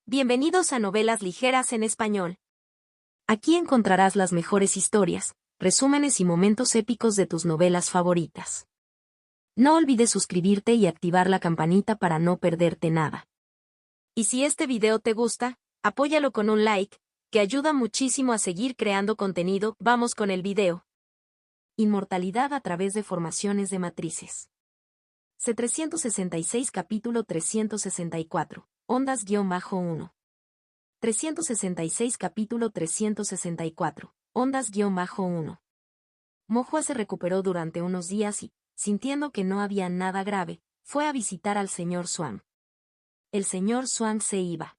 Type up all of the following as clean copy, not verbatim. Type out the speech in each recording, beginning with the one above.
Bienvenidos a Novelas Ligeras en Español. Aquí encontrarás las mejores historias, resúmenes y momentos épicos de tus novelas favoritas. No olvides suscribirte y activar la campanita para no perderte nada. Y si este video te gusta, apóyalo con un like, que ayuda muchísimo a seguir creando contenido. Vamos con el video. Inmortalidad a través de formaciones de matrices. C366 capítulo 364. Ondas-1. 366 capítulo 364. Ondas-1. Mohua se recuperó durante unos días y, sintiendo que no había nada grave, fue a visitar al señor Swan. El señor Swan se iba.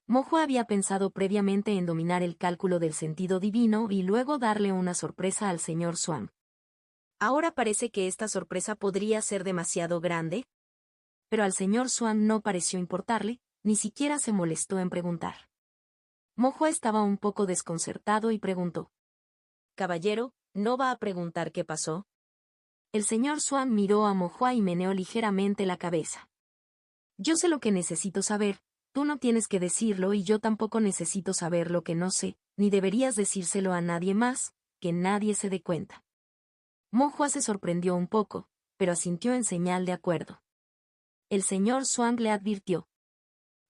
Mohua había pensado previamente en dominar el cálculo del sentido divino y luego darle una sorpresa al señor Swan. Ahora parece que esta sorpresa podría ser demasiado grande. Pero al señor Swan no pareció importarle, ni siquiera se molestó en preguntar. Mohua estaba un poco desconcertado y preguntó: «Caballero, ¿no va a preguntar qué pasó?» El señor Swan miró a Mohua y meneó ligeramente la cabeza. «Yo sé lo que necesito saber, tú no tienes que decirlo y yo tampoco necesito saber lo que no sé, ni deberías decírselo a nadie más, que nadie se dé cuenta». Mohua se sorprendió un poco, pero asintió en señal de acuerdo. El señor Swan le advirtió: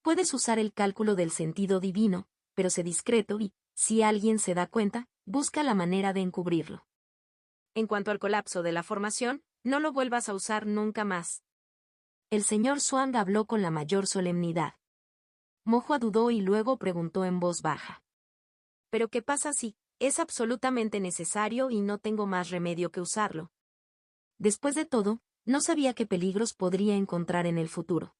«Puedes usar el cálculo del sentido divino, pero sé discreto y, si alguien se da cuenta, busca la manera de encubrirlo. En cuanto al colapso de la formación, no lo vuelvas a usar nunca más». El señor Swan habló con la mayor solemnidad. Mohua dudó y luego preguntó en voz baja: «¿Pero qué pasa si es absolutamente necesario y no tengo más remedio que usarlo?» Después de todo, no sabía qué peligros podría encontrar en el futuro.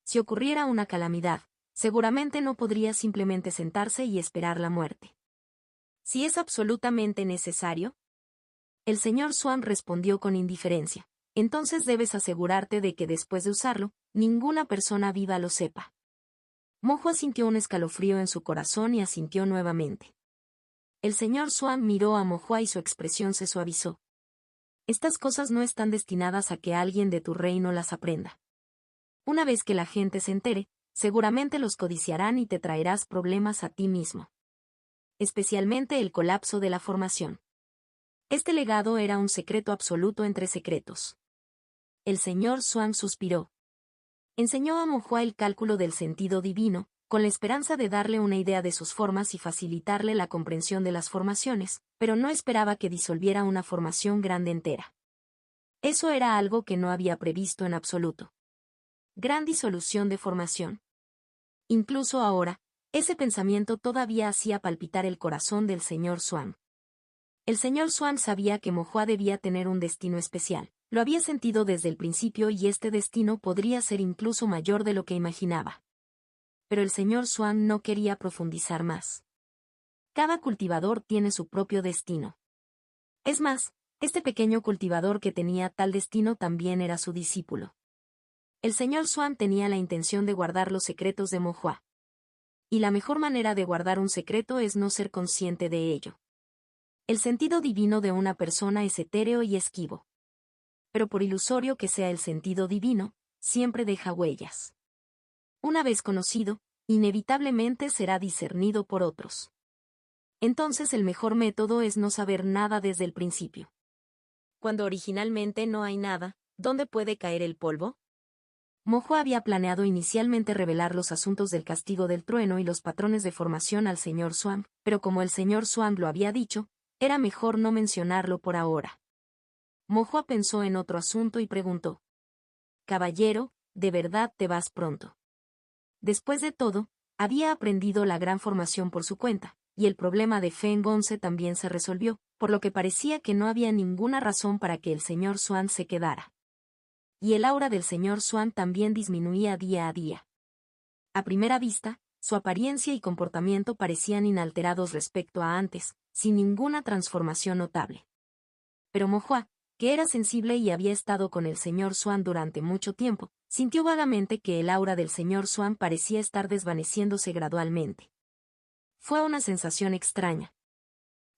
Si ocurriera una calamidad, seguramente no podría simplemente sentarse y esperar la muerte. «¿Si es absolutamente necesario?». El señor Swan respondió con indiferencia: «Entonces debes asegurarte de que después de usarlo, ninguna persona viva lo sepa». Mohua sintió un escalofrío en su corazón y asintió nuevamente. El señor Swan miró a Mohua y su expresión se suavizó. «Estas cosas no están destinadas a que alguien de tu reino las aprenda. Una vez que la gente se entere, seguramente los codiciarán y te traerás problemas a ti mismo. Especialmente el colapso de la formación. Este legado era un secreto absoluto entre secretos». El señor Swan suspiró. Enseñó a Mohua el cálculo del sentido divino, con la esperanza de darle una idea de sus formas y facilitarle la comprensión de las formaciones, pero no esperaba que disolviera una formación grande entera. Eso era algo que no había previsto en absoluto. Gran disolución de formación. Incluso ahora, ese pensamiento todavía hacía palpitar el corazón del señor Swan. El señor Swan sabía que Mohua debía tener un destino especial. Lo había sentido desde el principio y este destino podría ser incluso mayor de lo que imaginaba. Pero el señor Swan no quería profundizar más. Cada cultivador tiene su propio destino. Es más, este pequeño cultivador que tenía tal destino también era su discípulo. El señor Swan tenía la intención de guardar los secretos de Mohua. Y la mejor manera de guardar un secreto es no ser consciente de ello. El sentido divino de una persona es etéreo y esquivo. Pero por ilusorio que sea el sentido divino, siempre deja huellas. Una vez conocido, inevitablemente será discernido por otros. Entonces el mejor método es no saber nada desde el principio. Cuando originalmente no hay nada, ¿dónde puede caer el polvo? Mohua había planeado inicialmente revelar los asuntos del castigo del trueno y los patrones de formación al señor Swan, pero como el señor Swan lo había dicho, era mejor no mencionarlo por ahora. Mohua pensó en otro asunto y preguntó: «Caballero, ¿de verdad te vas pronto?». Después de todo, había aprendido la gran formación por su cuenta, y el problema de Feng Gonce también se resolvió, por lo que parecía que no había ninguna razón para que el señor Swan se quedara. Y el aura del señor Swan también disminuía día a día. A primera vista, su apariencia y comportamiento parecían inalterados respecto a antes, sin ninguna transformación notable. Pero Mohua, que era sensible y había estado con el señor Swan durante mucho tiempo, sintió vagamente que el aura del señor Swan parecía estar desvaneciéndose gradualmente. Fue una sensación extraña.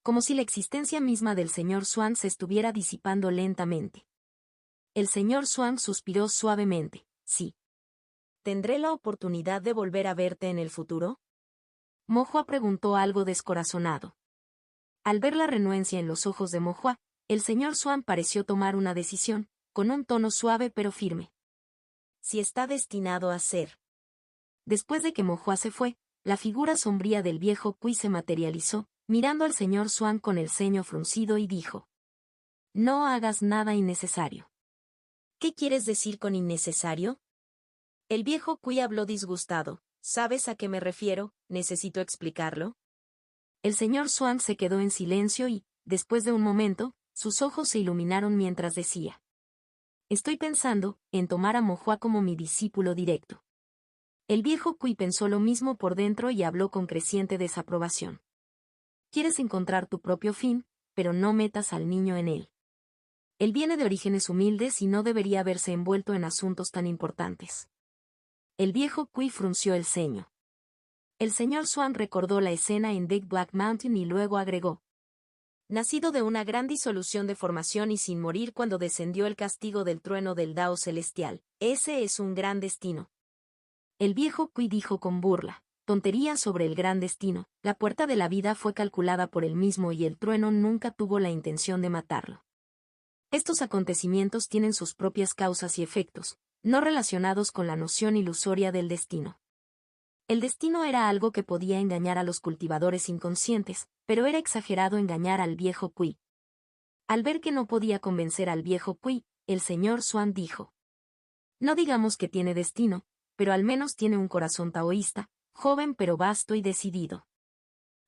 Como si la existencia misma del señor Swan se estuviera disipando lentamente. El señor Swan suspiró suavemente: «Sí. ¿tendré la oportunidad de volver a verte en el futuro? Mohua preguntó algo descorazonado. Al ver la renuencia en los ojos de Mohua, el señor Swan pareció tomar una decisión, con un tono suave pero firme. Si está destinado a ser. Después de que Mohua se fue, la figura sombría del viejo Cui se materializó, mirando al señor Swan con el ceño fruncido y dijo: No hagas nada innecesario. ¿Qué quieres decir con innecesario? El viejo Cui habló disgustado. ¿Sabes a qué me refiero? ¿Necesito explicarlo? El señor Swan se quedó en silencio y, después de un momento, sus ojos se iluminaron mientras decía: Estoy pensando en tomar a Mohua como mi discípulo directo. El viejo Cui pensó lo mismo por dentro y habló con creciente desaprobación. Quieres encontrar tu propio fin, pero no metas al niño en él. Él viene de orígenes humildes y no debería verse envuelto en asuntos tan importantes. El viejo Cui frunció el ceño. El señor Swan recordó la escena en Big Black Mountain y luego agregó: Nacido de una gran disolución de formación y sin morir cuando descendió el castigo del trueno del Dao celestial, ese es un gran destino. El viejo Cui dijo con burla: Tontería sobre el gran destino, la puerta de la vida fue calculada por él mismo y el trueno nunca tuvo la intención de matarlo. Estos acontecimientos tienen sus propias causas y efectos, no relacionados con la noción ilusoria del destino. El destino era algo que podía engañar a los cultivadores inconscientes, pero era exagerado engañar al viejo Cui. Al ver que no podía convencer al viejo Cui, el señor Swan dijo: No digamos que tiene destino, pero al menos tiene un corazón taoísta, joven pero vasto y decidido.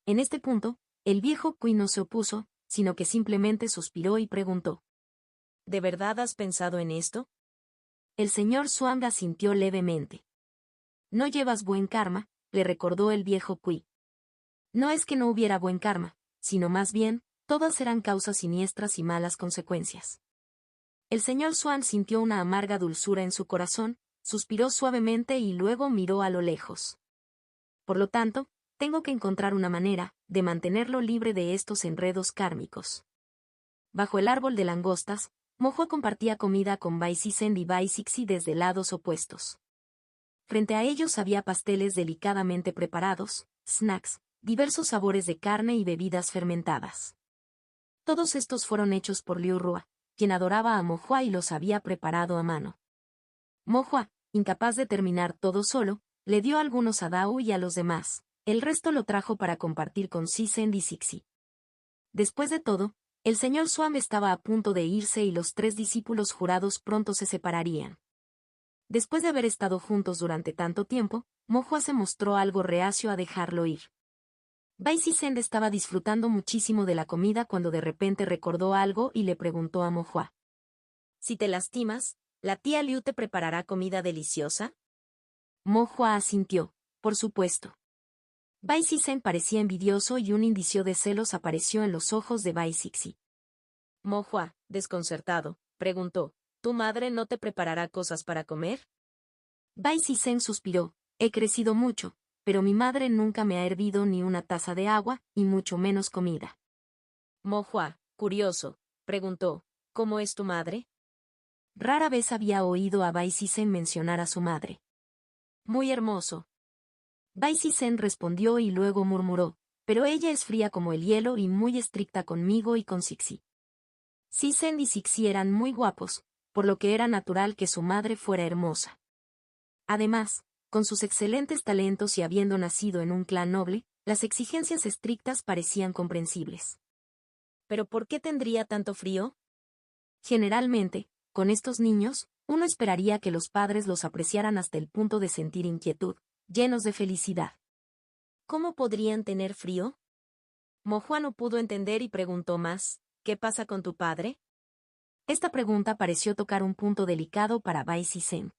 En este punto, el viejo Cui no se opuso, sino que simplemente suspiró y preguntó: ¿De verdad has pensado en esto? El señor Swan asintió levemente. No llevas buen karma, le recordó el viejo Cui. No es que no hubiera buen karma, sino más bien, todas eran causas siniestras y malas consecuencias. El señor Swan sintió una amarga dulzura en su corazón, suspiró suavemente y luego miró a lo lejos. Por lo tanto, tengo que encontrar una manera de mantenerlo libre de estos enredos kármicos. Bajo el árbol de langostas, Mohua compartía comida con Bai Sisen y Bai Sixi desde lados opuestos. Frente a ellos había pasteles delicadamente preparados, snacks, diversos sabores de carne y bebidas fermentadas. Todos estos fueron hechos por Liu Rua, quien adoraba a Mohua y los había preparado a mano. Mohua, incapaz de terminar todo solo, le dio algunos a Dao y a los demás, el resto lo trajo para compartir con Sisen y Sixi. Después de todo, el señor Swan estaba a punto de irse y los 3 discípulos jurados pronto se separarían. Después de haber estado juntos durante tanto tiempo, Mohua se mostró algo reacio a dejarlo ir. Bai Sisen estaba disfrutando muchísimo de la comida cuando de repente recordó algo y le preguntó a Mohua: Si te lastimas, ¿la tía Liu te preparará comida deliciosa? Mohua asintió: Por supuesto. Bai Sisen parecía envidioso y un indicio de celos apareció en los ojos de Bai Sixi. Mohua, desconcertado, preguntó: ¿Tu madre no te preparará cosas para comer? Bai Sisen suspiró: He crecido mucho, pero mi madre nunca me ha hervido ni una taza de agua, y mucho menos comida. Mohua, curioso, preguntó: ¿Cómo es tu madre? Rara vez había oído a Bai Sisen mencionar a su madre. Muy hermoso. Bai Sisen respondió y luego murmuró: Pero ella es fría como el hielo y muy estricta conmigo y con Sixi. Sisen y Sixi eran muy guapos, por lo que era natural que su madre fuera hermosa. Además, con sus excelentes talentos y habiendo nacido en un clan noble, las exigencias estrictas parecían comprensibles. ¿Pero por qué tendría tanto frío? Generalmente, con estos niños, uno esperaría que los padres los apreciaran hasta el punto de sentir inquietud, llenos de felicidad. ¿Cómo podrían tener frío? Mohua no pudo entender y preguntó más: ¿Qué pasa con tu padre? Esta pregunta pareció tocar un punto delicado para Bai Sisen.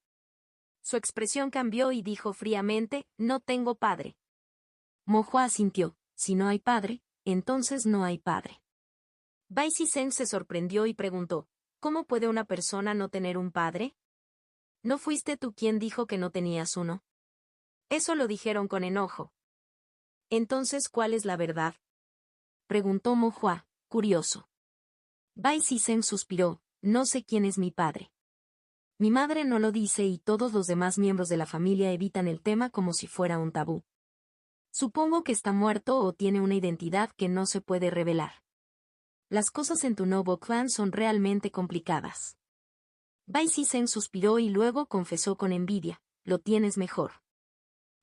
Su expresión cambió y dijo fríamente: No tengo padre. Mohua asintió: Si no hay padre, entonces no hay padre. Bai Sisen se sorprendió y preguntó: ¿Cómo puede una persona no tener un padre? ¿No fuiste tú quien dijo que no tenías uno? Eso lo dijeron con enojo. Entonces, ¿cuál es la verdad? Preguntó Mohua, curioso. Bai Sisen suspiró: No sé quién es mi padre. Mi madre no lo dice y todos los demás miembros de la familia evitan el tema como si fuera un tabú. Supongo que está muerto o tiene una identidad que no se puede revelar. Las cosas en tu nuevo clan son realmente complicadas. Bai Sisen suspiró y luego confesó con envidia, lo tienes mejor.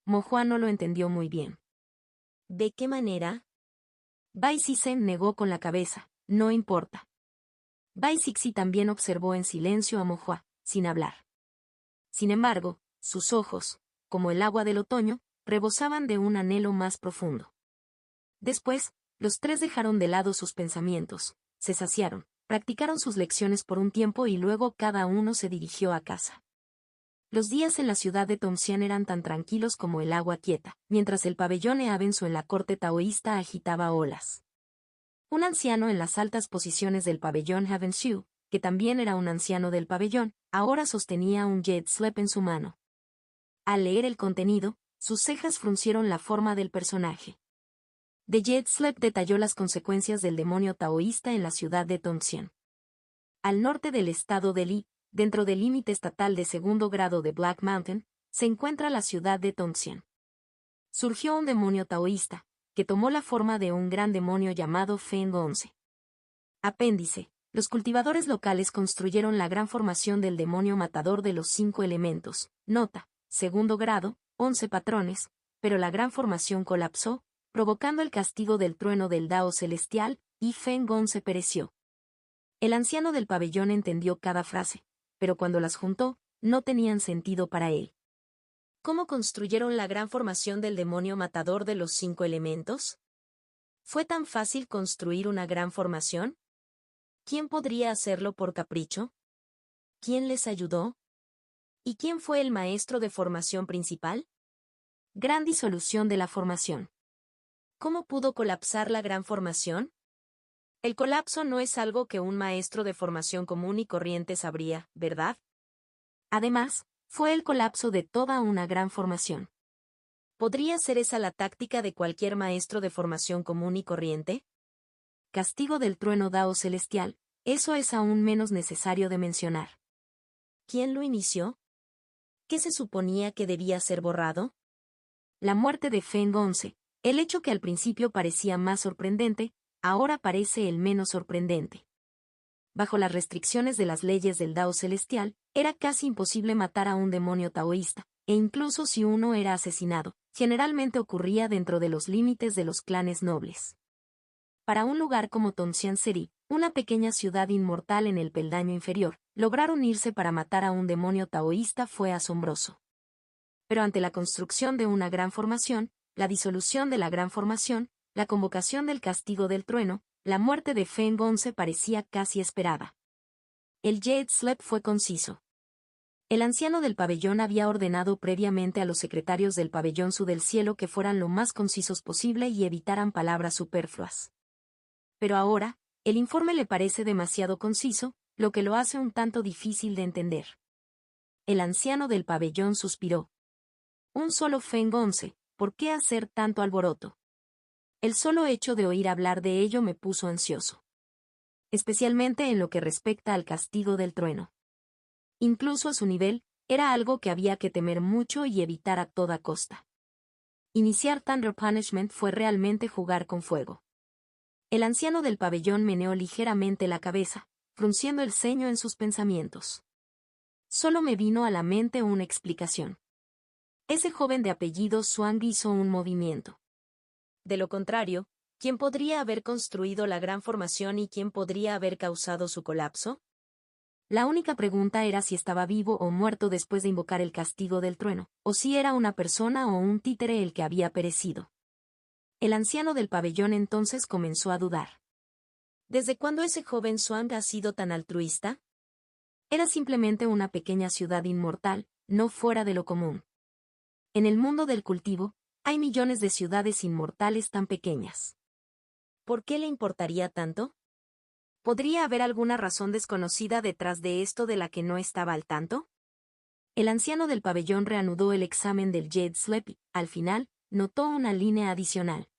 Mo Hua no lo entendió muy bien. ¿De qué manera? Bai Sisen negó con la cabeza, no importa. Bai Sixi también observó en silencio a Mo Hua, sin hablar. Sin embargo, sus ojos, como el agua del otoño, rebosaban de un anhelo más profundo. Después, los tres dejaron de lado sus pensamientos, se saciaron, practicaron sus lecciones por un tiempo y luego cada uno se dirigió a casa. Los días en la ciudad de Tongxian eran tan tranquilos como el agua quieta, mientras el pabellón Eabensu en la corte taoísta agitaba olas. Un anciano en las altas posiciones del pabellón Eabensu, que también era un anciano del pabellón, ahora sostenía un jet slip en su mano. Al leer el contenido, sus cejas fruncieron la forma del personaje. The Jet Slip detalló las consecuencias del demonio taoísta en la ciudad de Tongxian. Al norte del estado de Li, dentro del límite estatal de segundo grado de Black Mountain, se encuentra la ciudad de Tongxian. Surgió un demonio taoísta, que tomó la forma de un gran demonio llamado Feng 11. Apéndice. Los cultivadores locales construyeron la gran formación del demonio matador de los 5 elementos. Nota, segundo grado, 11 patrones, pero la gran formación colapsó, provocando el castigo del trueno del Dao celestial, y Feng 11 pereció. El anciano del pabellón entendió cada frase, pero cuando las juntó, no tenían sentido para él. ¿Cómo construyeron la gran formación del demonio matador de los 5 elementos? ¿Fue tan fácil construir una gran formación? ¿Quién podría hacerlo por capricho? ¿Quién les ayudó? ¿Y quién fue el maestro de formación principal? Gran disolución de la formación. ¿Cómo pudo colapsar la gran formación? El colapso no es algo que un maestro de formación común y corriente sabría, ¿verdad? Además, fue el colapso de toda una gran formación. ¿Podría ser esa la táctica de cualquier maestro de formación común y corriente? Castigo del trueno Dao celestial, eso es aún menos necesario de mencionar. ¿Quién lo inició? ¿Qué se suponía que debía ser borrado? La muerte de Feng 11, el hecho que al principio parecía más sorprendente, ahora parece el menos sorprendente. Bajo las restricciones de las leyes del Dao celestial, era casi imposible matar a un demonio taoísta, e incluso si uno era asesinado, generalmente ocurría dentro de los límites de los clanes nobles. Para un lugar como Tongxian Seri, una pequeña ciudad inmortal en el peldaño inferior, lograr unirse para matar a un demonio taoísta fue asombroso. Pero ante la construcción de una gran formación, la disolución de la gran formación, la convocación del castigo del trueno, la muerte de Feng 11 parecía casi esperada. El Jade Slip fue conciso. El anciano del pabellón había ordenado previamente a los secretarios del pabellón Su del cielo que fueran lo más concisos posible y evitaran palabras superfluas. Pero ahora, el informe le parece demasiado conciso, lo que lo hace un tanto difícil de entender. El anciano del pabellón suspiró. Un solo Feng 11, ¿por qué hacer tanto alboroto? El solo hecho de oír hablar de ello me puso ansioso. Especialmente en lo que respecta al castigo del trueno. Incluso a su nivel, era algo que había que temer mucho y evitar a toda costa. Iniciar Thunder Punishment fue realmente jugar con fuego. El anciano del pabellón meneó ligeramente la cabeza, frunciendo el ceño en sus pensamientos. Solo me vino a la mente una explicación. Ese joven de apellido Zhuang hizo un movimiento. De lo contrario, ¿quién podría haber construido la gran formación y quién podría haber causado su colapso? La única pregunta era si estaba vivo o muerto después de invocar el castigo del trueno, o si era una persona o un títere el que había perecido. El anciano del pabellón entonces comenzó a dudar. ¿Desde cuándo ese joven Zhuang ha sido tan altruista? Era simplemente una pequeña ciudad inmortal, no fuera de lo común. En el mundo del cultivo, hay millones de ciudades inmortales tan pequeñas. ¿Por qué le importaría tanto? ¿Podría haber alguna razón desconocida detrás de esto de la que no estaba al tanto? El anciano del pabellón reanudó el examen del Jade Slip y, al final, notó una línea adicional.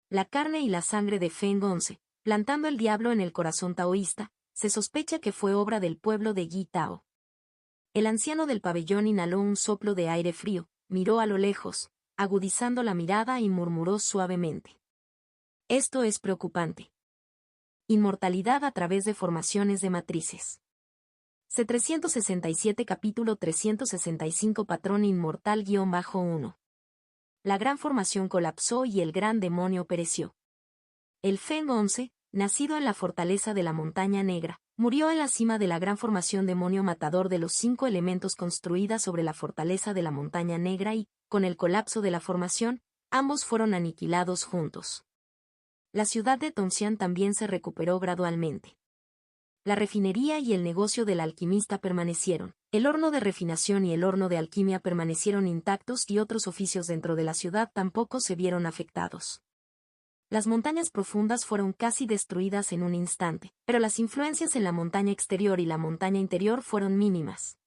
La carne y la sangre de Feng 11, plantando el diablo en el corazón taoísta, se sospecha que fue obra del pueblo de Yi Tao. El anciano del pabellón inhaló un soplo de aire frío, miró a lo lejos, agudizando la mirada y murmuró suavemente. Esto es preocupante. Inmortalidad a través de formaciones de matrices. C367 capítulo 365 patrón inmortal-1. La gran formación colapsó y el gran demonio pereció. El Feng 11, nacido en la fortaleza de la Montaña Negra, murió en la cima de la gran formación demonio matador de los 5 elementos construida sobre la fortaleza de la Montaña Negra y, con el colapso de la formación, ambos fueron aniquilados juntos. La ciudad de Tongxian también se recuperó gradualmente. La refinería y el negocio del alquimista permanecieron, el horno de refinación y el horno de alquimia permanecieron intactos y otros oficios dentro de la ciudad tampoco se vieron afectados. Las montañas profundas fueron casi destruidas en un instante, pero las influencias en la montaña exterior y la montaña interior fueron mínimas.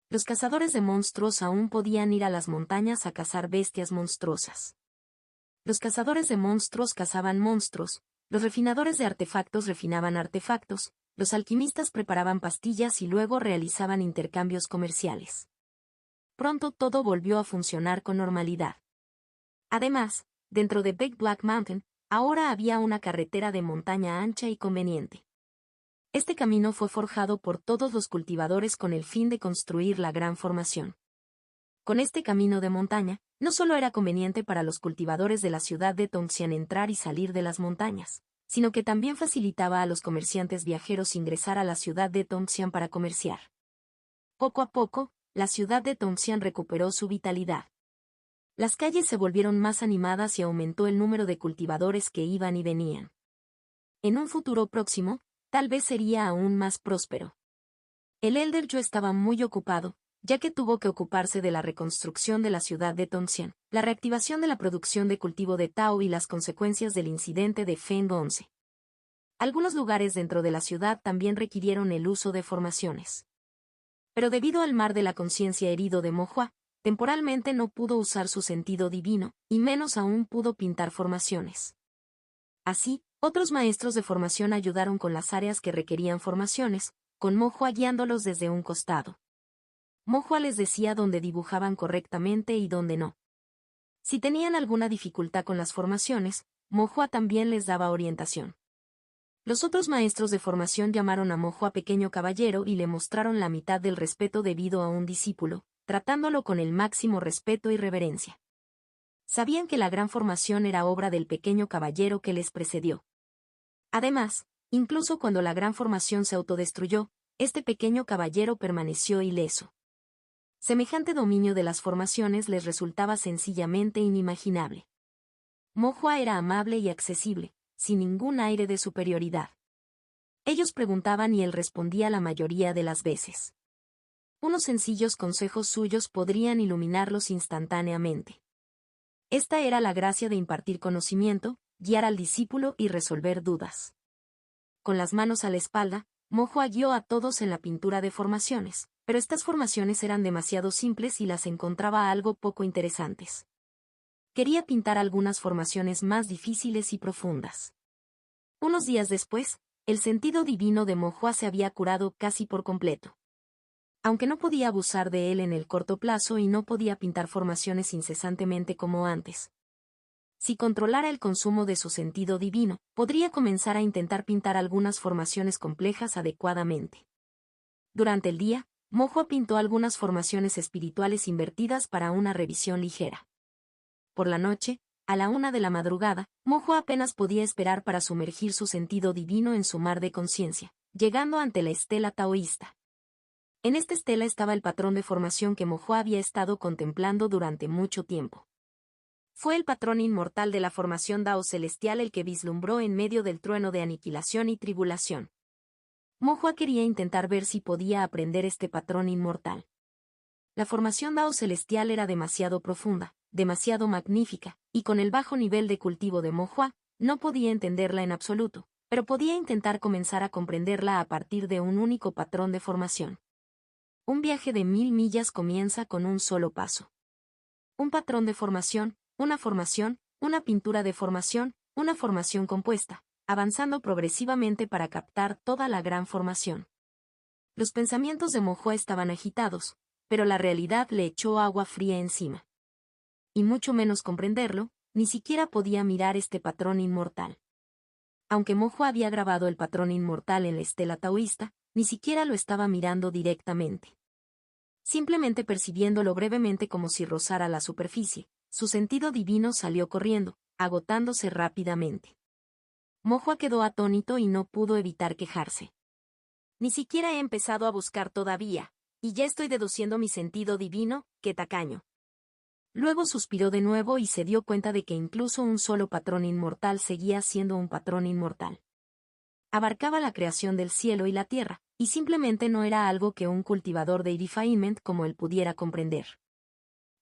Los cazadores de monstruos aún podían ir a las montañas a cazar bestias monstruosas. Los cazadores de monstruos cazaban monstruos, los refinadores de artefactos refinaban artefactos, los alquimistas preparaban pastillas y luego realizaban intercambios comerciales. Pronto todo volvió a funcionar con normalidad. Además, dentro de Big Black Mountain, ahora había una carretera de montaña ancha y conveniente. Este camino fue forjado por todos los cultivadores con el fin de construir la gran formación. Con este camino de montaña, no solo era conveniente para los cultivadores de la ciudad de Tongxian entrar y salir de las montañas, sino que también facilitaba a los comerciantes viajeros ingresar a la ciudad de Tongxian para comerciar. Poco a poco, la ciudad de Tongxian recuperó su vitalidad. Las calles se volvieron más animadas y aumentó el número de cultivadores que iban y venían. En un futuro próximo, tal vez sería aún más próspero. El Elder Yo estaba muy ocupado, ya que tuvo que ocuparse de la reconstrucción de la ciudad de Tongxian, la reactivación de la producción de cultivo de Tao y las consecuencias del incidente de Feng 11. Algunos lugares dentro de la ciudad también requirieron el uso de formaciones. Pero debido al mar de la conciencia herido de Mo Hua, temporalmente no pudo usar su sentido divino, y menos aún pudo pintar formaciones. Así, otros maestros de formación ayudaron con las áreas que requerían formaciones, con Mo Hua guiándolos desde un costado. Mo Hua les decía dónde dibujaban correctamente y dónde no. Si tenían alguna dificultad con las formaciones, Mo Hua también les daba orientación. Los otros maestros de formación llamaron a Mo Hua pequeño caballero y le mostraron la mitad del respeto debido a un discípulo, tratándolo con el máximo respeto y reverencia. Sabían que la gran formación era obra del pequeño caballero que les precedió. Además, incluso cuando la gran formación se autodestruyó, este pequeño caballero permaneció ileso. Semejante dominio de las formaciones les resultaba sencillamente inimaginable. Mo Hua era amable y accesible, sin ningún aire de superioridad. Ellos preguntaban y él respondía la mayoría de las veces. Unos sencillos consejos suyos podrían iluminarlos instantáneamente. Esta era la gracia de impartir conocimiento, guiar al discípulo y resolver dudas. Con las manos a la espalda, Mo Hua guió a todos en la pintura de formaciones, pero estas formaciones eran demasiado simples y las encontraba algo poco interesantes. Quería pintar algunas formaciones más difíciles y profundas. Unos días después, el sentido divino de Mo Hua se había curado casi por completo. Aunque no podía abusar de él en el corto plazo y no podía pintar formaciones incesantemente como antes. Si controlara el consumo de su sentido divino, podría comenzar a intentar pintar algunas formaciones complejas adecuadamente. Durante el día, Mo Hua pintó algunas formaciones espirituales invertidas para una revisión ligera. Por la noche, a la 1 de la madrugada, Mo Hua apenas podía esperar para sumergir su sentido divino en su mar de conciencia, llegando ante la estela taoísta. En esta estela estaba el patrón de formación que Mo Hua había estado contemplando durante mucho tiempo. Fue el patrón inmortal de la formación Dao celestial el que vislumbró en medio del trueno de aniquilación y tribulación. Mo Hua quería intentar ver si podía aprender este patrón inmortal. La formación Dao celestial era demasiado profunda, demasiado magnífica, y con el bajo nivel de cultivo de Mo Hua, no podía entenderla en absoluto, pero podía intentar comenzar a comprenderla a partir de un único patrón de formación. Un viaje de 1000 millas comienza con un solo paso. Un patrón de formación, una pintura de formación, una formación compuesta, avanzando progresivamente para captar toda la gran formación. Los pensamientos de Mo Hua estaban agitados, pero la realidad le echó agua fría encima. Y mucho menos comprenderlo, ni siquiera podía mirar este patrón inmortal. Aunque Mo Hua había grabado el patrón inmortal en la estela taoísta, ni siquiera lo estaba mirando directamente. Simplemente percibiéndolo brevemente como si rozara la superficie, su sentido divino salió corriendo, agotándose rápidamente. Mo Hua quedó atónito y no pudo evitar quejarse. Ni siquiera he empezado a buscar todavía, y ya estoy deduciendo mi sentido divino, qué tacaño. Luego suspiró de nuevo y se dio cuenta de que incluso un solo patrón inmortal seguía siendo un patrón inmortal. Abarcaba la creación del cielo y la tierra, y simplemente no era algo que un cultivador de refinement como él pudiera comprender.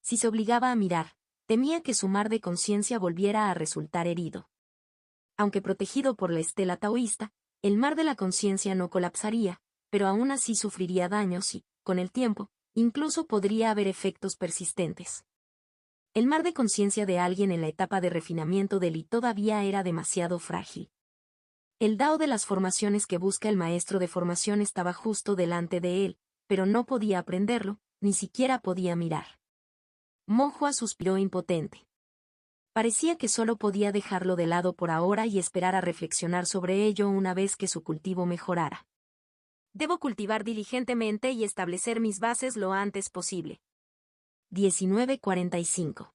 Si se obligaba a mirar, temía que su mar de conciencia volviera a resultar herido. Aunque protegido por la estela taoísta, el mar de la conciencia no colapsaría, pero aún así sufriría daños y, con el tiempo, incluso podría haber efectos persistentes. El mar de conciencia de alguien en la etapa de refinamiento del Li todavía era demasiado frágil. El Dao de las formaciones que busca el maestro de formación estaba justo delante de él, pero no podía aprenderlo, ni siquiera podía mirar. Mo Hua suspiró impotente. Parecía que solo podía dejarlo de lado por ahora y esperar a reflexionar sobre ello una vez que su cultivo mejorara. Debo cultivar diligentemente y establecer mis bases lo antes posible. 19:45.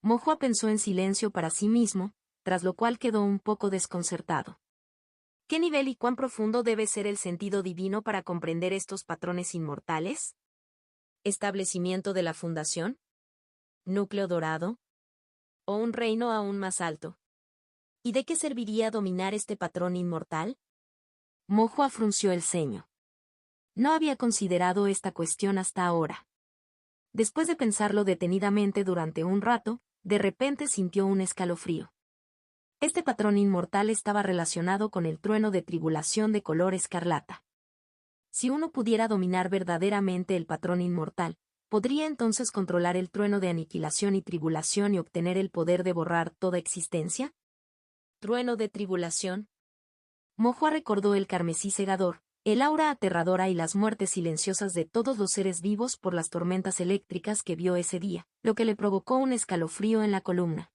Mo Hua pensó en silencio para sí mismo, tras lo cual quedó un poco desconcertado. ¿Qué nivel y cuán profundo debe ser el sentido divino para comprender estos patrones inmortales? ¿Establecimiento de la fundación? ¿Núcleo dorado? ¿O un reino aún más alto? ¿Y de qué serviría dominar este patrón inmortal? Mo Hua frunció el ceño. No había considerado esta cuestión hasta ahora. Después de pensarlo detenidamente durante un rato, de repente sintió un escalofrío. Este patrón inmortal estaba relacionado con el trueno de tribulación de color escarlata. Si uno pudiera dominar verdaderamente el patrón inmortal, ¿podría entonces controlar el trueno de aniquilación y tribulación y obtener el poder de borrar toda existencia? Trueno de tribulación. Mo Hua recordó el carmesí cegador, el aura aterradora y las muertes silenciosas de todos los seres vivos por las tormentas eléctricas que vio ese día, lo que le provocó un escalofrío en la columna.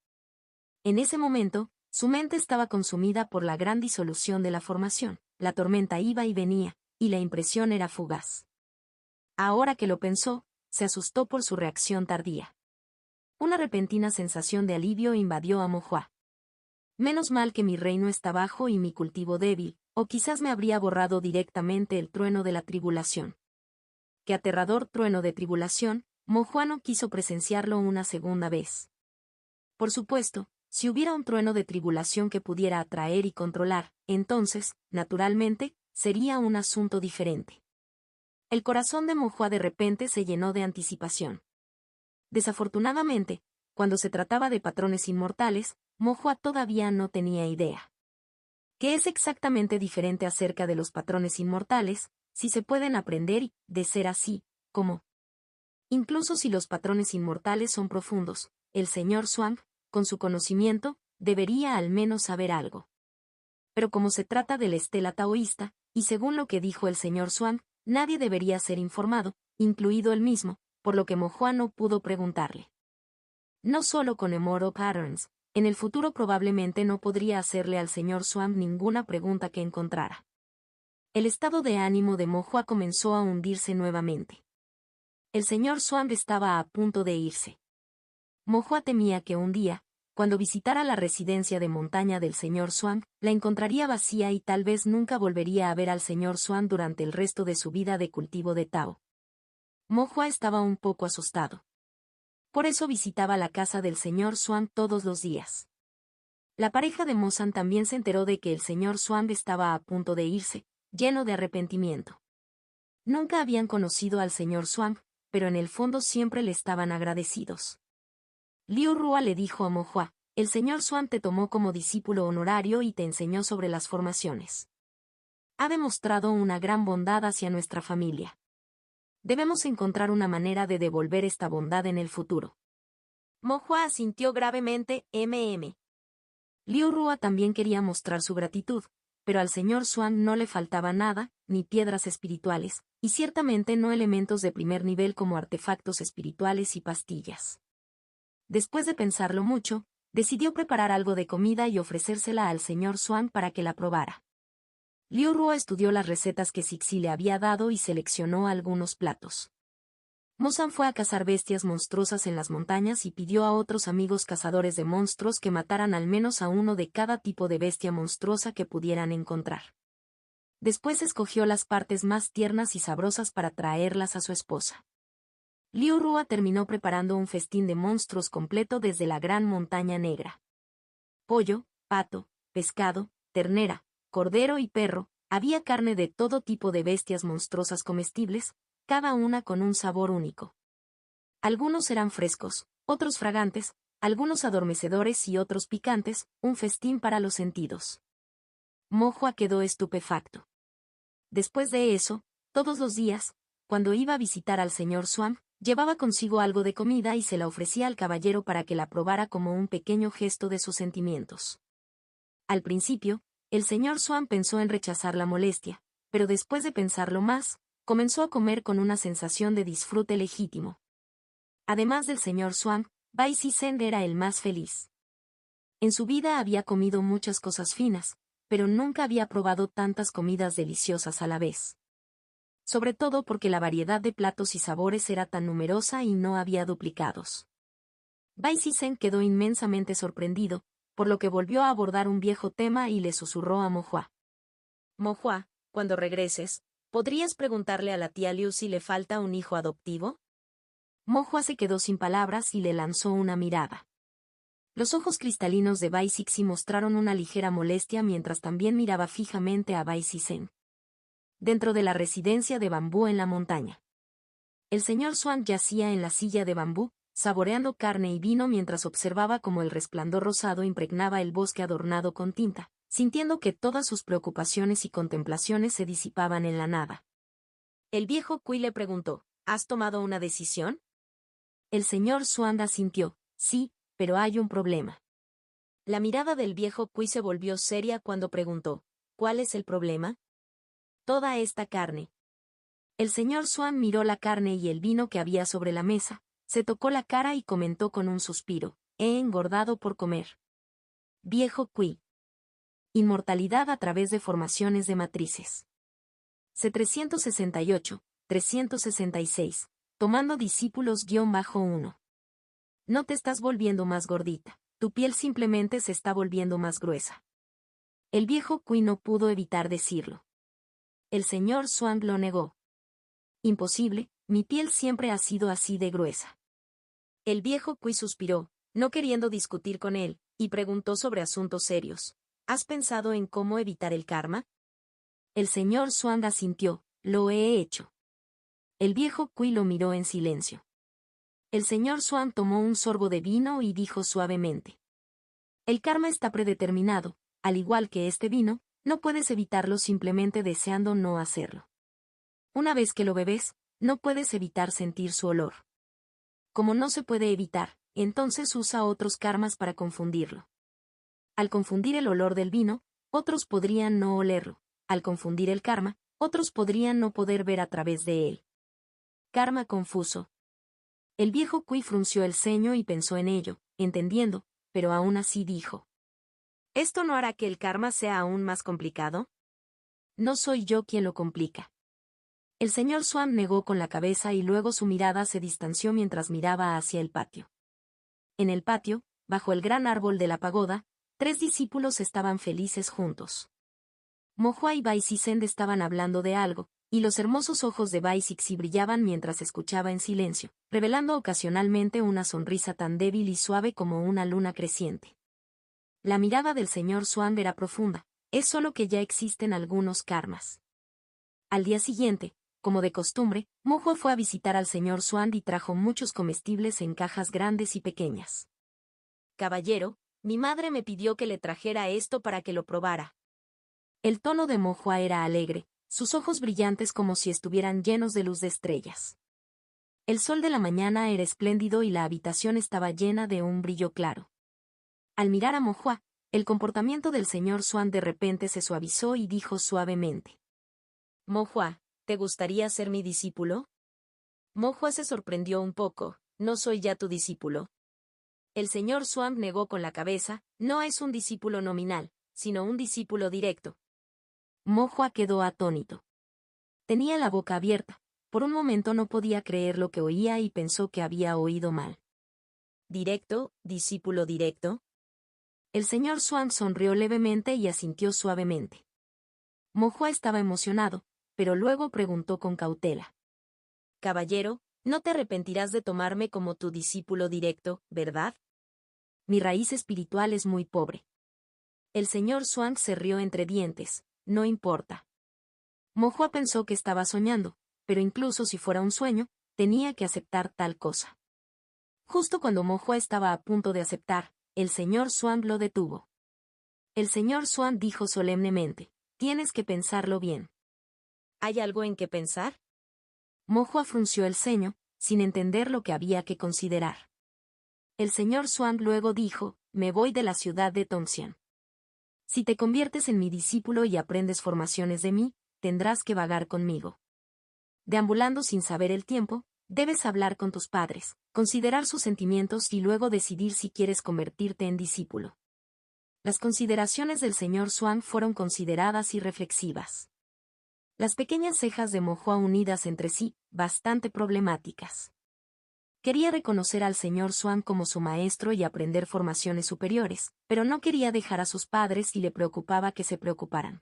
En ese momento, su mente estaba consumida por la gran disolución de la formación, la tormenta iba y venía, y la impresión era fugaz. Ahora que lo pensó, se asustó por su reacción tardía. Una repentina sensación de alivio invadió a Mo Hua. Menos mal que mi reino está bajo y mi cultivo débil, o quizás me habría borrado directamente el trueno de la tribulación. Qué aterrador trueno de tribulación, Mo Hua no quiso presenciarlo una segunda vez. Por supuesto, si hubiera un trueno de tribulación que pudiera atraer y controlar, entonces, naturalmente, sería un asunto diferente. El corazón de Mo Hua de repente se llenó de anticipación. Desafortunadamente, cuando se trataba de patrones inmortales, Mo Hua todavía no tenía idea. ¿Qué es exactamente diferente acerca de los patrones inmortales, si se pueden aprender y, de ser así, cómo? Incluso si los patrones inmortales son profundos, el señor Zhuang, con su conocimiento, debería al menos saber algo. Pero como se trata de la estela taoísta, y según lo que dijo el señor Zhuang, nadie debería ser informado, incluido él mismo, por lo que Mo Hua no pudo preguntarle. No solo con Immortal Patterns, en el futuro probablemente no podría hacerle al señor Zhuang ninguna pregunta que encontrara. El estado de ánimo de Mo Hua comenzó a hundirse nuevamente. El señor Zhuang estaba a punto de irse. Mo Hua temía que un día, cuando visitara la residencia de montaña del señor Zhuang, la encontraría vacía y tal vez nunca volvería a ver al señor Zhuang durante el resto de su vida de cultivo de Tao. Mo Hua estaba un poco asustado. Por eso visitaba la casa del señor Zhuang todos los días. La pareja de Mo San también se enteró de que el señor Zhuang estaba a punto de irse, lleno de arrepentimiento. Nunca habían conocido al señor Zhuang, pero en el fondo siempre le estaban agradecidos. Liu Rua le dijo a Mo Hua, el señor Zhuang te tomó como discípulo honorario y te enseñó sobre las formaciones. Ha demostrado una gran bondad hacia nuestra familia. Debemos encontrar una manera de devolver esta bondad en el futuro. Mo Hua asintió gravemente, Liu Rua también quería mostrar su gratitud, pero al señor Swan no le faltaba nada, ni piedras espirituales, y ciertamente no elementos de primer nivel como artefactos espirituales y pastillas. Después de pensarlo mucho, decidió preparar algo de comida y ofrecérsela al señor Swan para que la probara. Liu Ruo estudió las recetas que Sixi le había dado y seleccionó algunos platos. Mo-san fue a cazar bestias monstruosas en las montañas y pidió a otros amigos cazadores de monstruos que mataran al menos a uno de cada tipo de bestia monstruosa que pudieran encontrar. Después escogió las partes más tiernas y sabrosas para traerlas a su esposa. Liu Ruo terminó preparando un festín de monstruos completo desde la Gran Montaña Negra. Pollo, pato, pescado, ternera, cordero y perro, había carne de todo tipo de bestias monstruosas comestibles, cada una con un sabor único. Algunos eran frescos, otros fragantes, algunos adormecedores y otros picantes, un festín para los sentidos. Mo-hua quedó estupefacto. Después de eso, todos los días, cuando iba a visitar al señor Swan, llevaba consigo algo de comida y se la ofrecía al caballero para que la probara como un pequeño gesto de sus sentimientos. Al principio, el señor Swan pensó en rechazar la molestia, pero después de pensarlo más, comenzó a comer con una sensación de disfrute legítimo. Además del señor Swan, Bai Sisen era el más feliz. En su vida había comido muchas cosas finas, pero nunca había probado tantas comidas deliciosas a la vez. Sobre todo porque la variedad de platos y sabores era tan numerosa y no había duplicados. Bai Sisen quedó inmensamente sorprendido, por lo que volvió a abordar un viejo tema y le susurró a Mo-hua. Mo-hua, cuando regreses, ¿podrías preguntarle a la tía Liu si le falta un hijo adoptivo? Mo-hua se quedó sin palabras y le lanzó una mirada. Los ojos cristalinos de Bai Sixi mostraron una ligera molestia mientras también miraba fijamente a Bai Sisen. Dentro de la residencia de bambú en la montaña. El señor Swan yacía en la silla de bambú, saboreando carne y vino mientras observaba cómo el resplandor rosado impregnaba el bosque adornado con tinta, sintiendo que todas sus preocupaciones y contemplaciones se disipaban en la nada. El viejo Kui le preguntó, ¿has tomado una decisión? El señor Swan asintió, sí, pero hay un problema. La mirada del viejo Kui se volvió seria cuando preguntó, ¿cuál es el problema? Toda esta carne. El señor Swan miró la carne y el vino que había sobre la mesa, se tocó la cara y comentó con un suspiro, he engordado por comer. Viejo Kui. Inmortalidad a través de formaciones de matrices. C368, 366. Tomando discípulos-1. No te estás volviendo más gordita, tu piel simplemente se está volviendo más gruesa. El viejo Kui no pudo evitar decirlo. El señor Swan lo negó. Imposible, mi piel siempre ha sido así de gruesa. El viejo Kui suspiró, no queriendo discutir con él, y preguntó sobre asuntos serios. ¿Has pensado en cómo evitar el karma? El señor Swan asintió, lo he hecho. El viejo Kui lo miró en silencio. El señor Swan tomó un sorbo de vino y dijo suavemente. El karma está predeterminado, al igual que este vino, no puedes evitarlo simplemente deseando no hacerlo. Una vez que lo bebes, no puedes evitar sentir su olor. Como no se puede evitar, entonces usa otros karmas para confundirlo. Al confundir el olor del vino, otros podrían no olerlo. Al confundir el karma, otros podrían no poder ver a través de él. Karma confuso. El viejo Kui frunció el ceño y pensó en ello, entendiendo, pero aún así dijo. ¿Esto no hará que el karma sea aún más complicado? No soy yo quien lo complica. El señor Swan negó con la cabeza y luego su mirada se distanció mientras miraba hacia el patio. En el patio, bajo el gran árbol de la pagoda, 3 discípulos estaban felices juntos. Mo-hua y Bai Sisen estaban hablando de algo, y los hermosos ojos de Bai Sixi brillaban mientras escuchaba en silencio, revelando ocasionalmente una sonrisa tan débil y suave como una luna creciente. La mirada del señor Swan era profunda, es solo que ya existen algunos karmas. Al día siguiente, como de costumbre, Mo-hua fue a visitar al señor Swan y trajo muchos comestibles en cajas grandes y pequeñas. Caballero, mi madre me pidió que le trajera esto para que lo probara. El tono de Mo-hua era alegre, sus ojos brillantes como si estuvieran llenos de luz de estrellas. El sol de la mañana era espléndido y la habitación estaba llena de un brillo claro. Al mirar a Mo-hua, El comportamiento del señor Swan de repente se suavizó y dijo suavemente: Mo Hua, ¿te gustaría ser mi discípulo? Mo Hua se sorprendió un poco. No soy ya tu discípulo. El señor Swan negó con la cabeza. No es un discípulo nominal, sino un discípulo directo. Mo Hua quedó atónito. Tenía la boca abierta. Por un momento no podía creer lo que oía y pensó que había oído mal. ¿Directo, discípulo directo? El señor Swan sonrió levemente y asintió suavemente. Mo Hua estaba emocionado, pero luego preguntó con cautela: Caballero, no te arrepentirás de tomarme como tu discípulo directo, ¿verdad? Mi raíz espiritual es muy pobre. El señor Swan se rió entre dientes. No importa. Mo Hua pensó que estaba soñando, pero incluso si fuera un sueño, tenía que aceptar tal cosa. Justo cuando Mo Hua estaba a punto de aceptar, el señor Swan lo detuvo. El señor Swan dijo solemnemente: Tienes que pensarlo bien. ¿Hay algo en qué pensar? Mo Hua frunció el ceño, sin entender lo que había que considerar. El señor Swan luego dijo: Me voy de la ciudad de Tongxian. Si te conviertes en mi discípulo y aprendes formaciones de mí, tendrás que vagar conmigo. Deambulando sin saber el tiempo, debes hablar con tus padres, considerar sus sentimientos y luego decidir si quieres convertirte en discípulo. Las consideraciones del señor Swan fueron consideradas y reflexivas. Las pequeñas cejas de Mo Hua unidas entre sí, bastante problemáticas. Quería reconocer al señor Swan como su maestro y aprender formaciones superiores, pero no quería dejar a sus padres y le preocupaba que se preocuparan.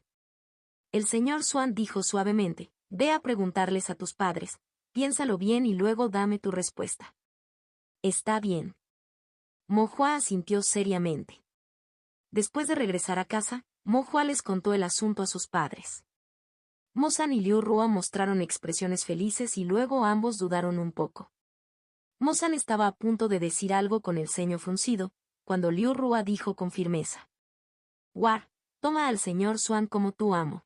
El señor Swan dijo suavemente: Ve a preguntarles a tus padres, piénsalo bien y luego dame tu respuesta. Está bien. Mo Hua asintió seriamente. Después de regresar a casa, Mo Hua les contó el asunto a sus padres. Mo San y Liu Rua mostraron expresiones felices y luego ambos dudaron un poco. Mo San estaba a punto de decir algo con el ceño fruncido, cuando Liu Rua dijo con firmeza: War, toma al señor Swan como tu amo.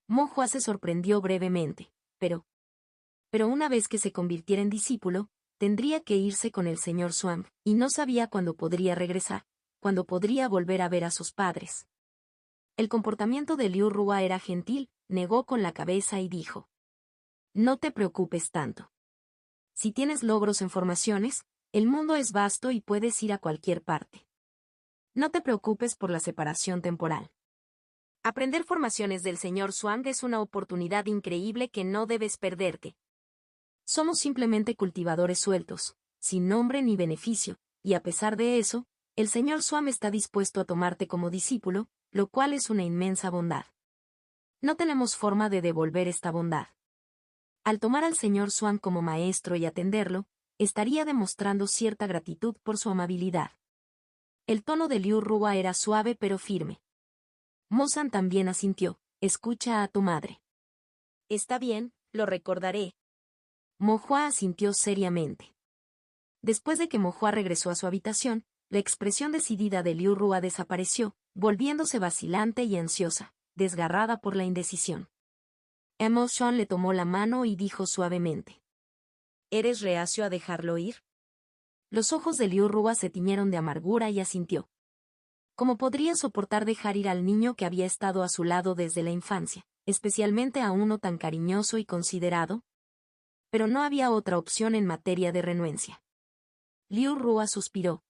Mo Hua se sorprendió brevemente, pero una vez que se convirtiera en discípulo, tendría que irse con el señor Swan, y no sabía cuándo podría regresar, cuándo podría volver a ver a sus padres. El comportamiento de Liu Rua era gentil, negó con la cabeza y dijo: No te preocupes tanto. Si tienes logros en formaciones, el mundo es vasto y puedes ir a cualquier parte. No te preocupes por la separación temporal. Aprender formaciones del señor Swan es una oportunidad increíble que no debes perderte. Somos simplemente cultivadores sueltos, sin nombre ni beneficio, y a pesar de eso, el señor Swan está dispuesto a tomarte como discípulo, lo cual es una inmensa bondad. No tenemos forma de devolver esta bondad. Al tomar al señor Swan como maestro y atenderlo, estaría demostrando cierta gratitud por su amabilidad. El tono de Liu Rua era suave pero firme. Mo San también asintió: Escucha a tu madre. Está bien, lo recordaré. Mo Hua asintió seriamente. Después de que Mo Hua regresó a su habitación, la expresión decidida de Liu Rua desapareció, volviéndose vacilante y ansiosa, desgarrada por la indecisión. Mo Shan le tomó la mano y dijo suavemente: ¿Eres reacio a dejarlo ir? Los ojos de Liu Rua se tiñeron de amargura y asintió. ¿Cómo podría soportar dejar ir al niño que había estado a su lado desde la infancia, especialmente a uno tan cariñoso y considerado? Pero no había otra opción en materia de renuencia. Liu Rua suspiró.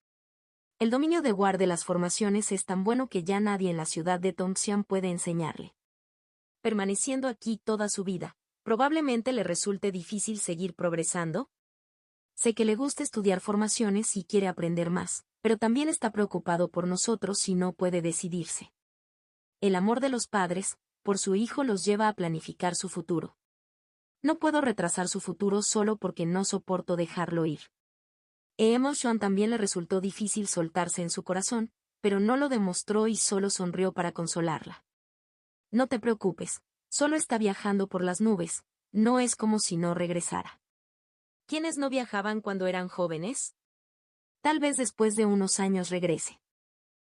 El dominio de War de las formaciones es tan bueno que ya nadie en la ciudad de Tongxian puede enseñarle. Permaneciendo aquí toda su vida, probablemente le resulte difícil seguir progresando. Sé que le gusta estudiar formaciones y quiere aprender más, pero también está preocupado por nosotros y no puede decidirse. El amor de los padres, por su hijo, los lleva a planificar su futuro. No puedo retrasar su futuro solo porque no soporto dejarlo ir. A Shan también le resultó difícil soltarse en su corazón, pero no lo demostró y solo sonrió para consolarla. No te preocupes, solo está viajando por las nubes, no es como si no regresara. ¿Quiénes no viajaban cuando eran jóvenes? Tal vez después de unos años regrese.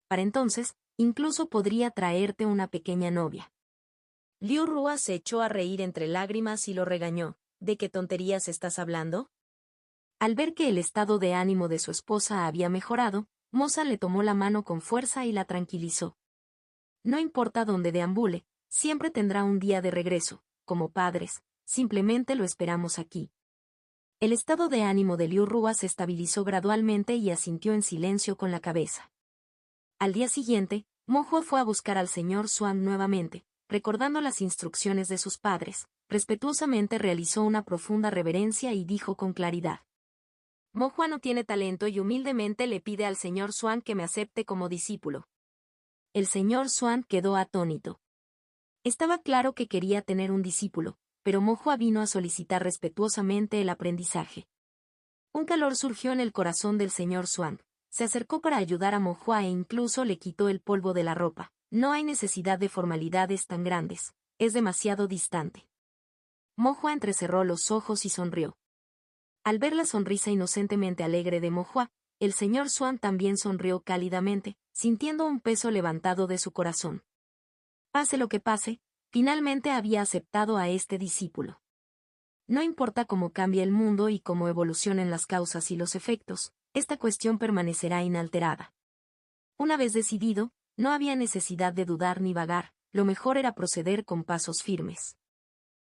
Para entonces, incluso podría traerte una pequeña novia. Liu Rua se echó a reír entre lágrimas y lo regañó. ¿De qué tonterías estás hablando? Al ver que el estado de ánimo de su esposa había mejorado, Mozan le tomó la mano con fuerza y la tranquilizó. No importa dónde deambule, siempre tendrá un día de regreso, como padres, simplemente lo esperamos aquí. El estado de ánimo de Liu Rua se estabilizó gradualmente y asintió en silencio con la cabeza. Al día siguiente, Mo Hua fue a buscar al señor Xuan nuevamente, recordando las instrucciones de sus padres, respetuosamente realizó una profunda reverencia y dijo con claridad. Mo Hua no tiene talento y humildemente le pide al señor Xuan que me acepte como discípulo. El señor Xuan quedó atónito. Estaba claro que quería tener un discípulo, pero Mo Hua vino a solicitar respetuosamente el aprendizaje. Un calor surgió en el corazón del señor Xuan. Se acercó para ayudar a Mo Hua e incluso le quitó el polvo de la ropa. No hay necesidad de formalidades tan grandes, es demasiado distante. Mo Hua entrecerró los ojos y sonrió. Al ver la sonrisa inocentemente alegre de Mo Hua, el señor Xuan también sonrió cálidamente, sintiendo un peso levantado de su corazón. Pase lo que pase, finalmente había aceptado a este discípulo. No importa cómo cambie el mundo y cómo evolucionen las causas y los efectos, esta cuestión permanecerá inalterada. Una vez decidido, no había necesidad de dudar ni vagar, lo mejor era proceder con pasos firmes.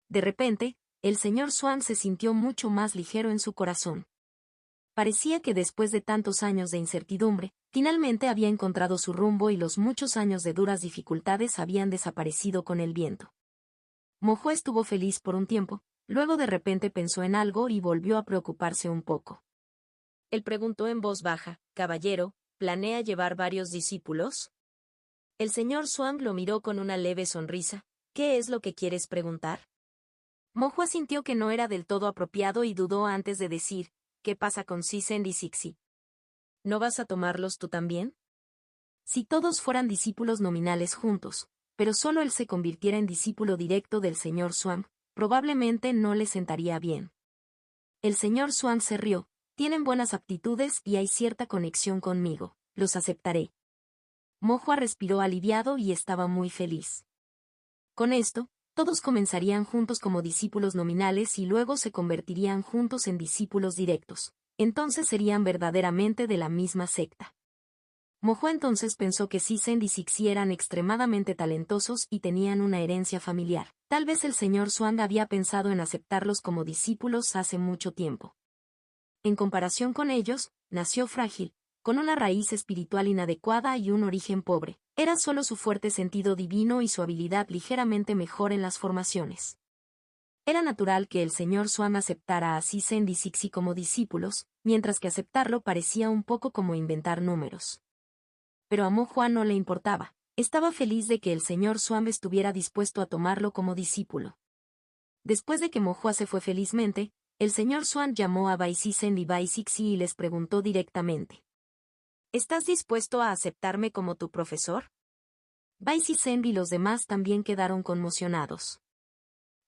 De repente, el señor Xuan se sintió mucho más ligero en su corazón. Parecía que después de tantos años de incertidumbre, finalmente había encontrado su rumbo y los muchos años de duras dificultades habían desaparecido con el viento. Mo Hua estuvo feliz por un tiempo, luego de repente pensó en algo y volvió a preocuparse un poco. Él preguntó en voz baja, «Caballero, ¿planea llevar varios discípulos?» El señor Xuan lo miró con una leve sonrisa. «¿Qué es lo que quieres preguntar?» Mo Hua sintió que no era del todo apropiado y dudó antes de decir, «¿Qué pasa con Sisen y Sixi? ¿No vas a tomarlos tú también?» Si todos fueran discípulos nominales juntos, pero solo él se convirtiera en discípulo directo del señor Xuan, probablemente no le sentaría bien. El señor Xuan se rió. «Tienen buenas aptitudes y hay cierta conexión conmigo, los aceptaré». Mo Hua respiró aliviado y estaba muy feliz. Con esto, todos comenzarían juntos como discípulos nominales y luego se convertirían juntos en discípulos directos. Entonces serían verdaderamente de la misma secta. Mo Hua entonces pensó que Sisen y Sixi eran extremadamente talentosos y tenían una herencia familiar. Tal vez el señor Xuan había pensado en aceptarlos como discípulos hace mucho tiempo. En comparación con ellos, nació frágil, con una raíz espiritual inadecuada y un origen pobre. Era solo su fuerte sentido divino y su habilidad ligeramente mejor en las formaciones. Era natural que el señor Xuan aceptara a Sisen y Sixi como discípulos, mientras que aceptarlo parecía un poco como inventar números. Pero a Mo Hua no le importaba. Estaba feliz de que el señor Xuan estuviera dispuesto a tomarlo como discípulo. Después de que Mo Hua se fue felizmente, el señor Xuan llamó a Bai Sisen y Bai Sixi y les preguntó directamente. ¿Estás dispuesto a aceptarme como tu profesor? Bai Sisen y los demás también quedaron conmocionados.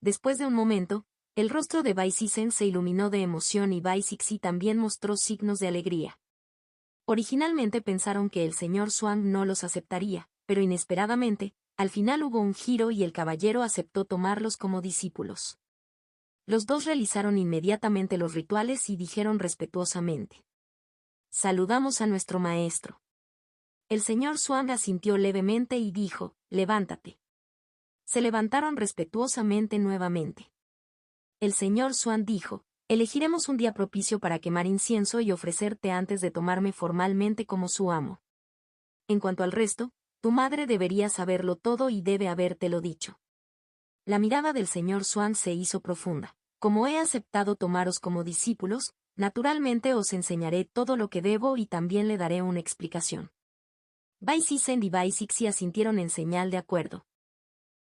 Después de un momento, el rostro de Bai Sisen se iluminó de emoción y Bai Sixi también mostró signos de alegría. Originalmente pensaron que el señor Xuan no los aceptaría, pero inesperadamente, al final hubo un giro y el caballero aceptó tomarlos como discípulos. Los dos realizaron inmediatamente los rituales y dijeron respetuosamente. «Saludamos a nuestro maestro». El señor Xuan asintió levemente y dijo, «Levántate». Se levantaron respetuosamente nuevamente. El señor Xuan dijo, «Elegiremos un día propicio para quemar incienso y ofrecerte antes de tomarme formalmente como su amo. En cuanto al resto, tu madre debería saberlo todo y debe habértelo dicho». La mirada del señor Xuan se hizo profunda. «Como he aceptado tomaros como discípulos, naturalmente os enseñaré todo lo que debo y también le daré una explicación». Bai Sisen y Bai Sixi asintieron en señal de acuerdo.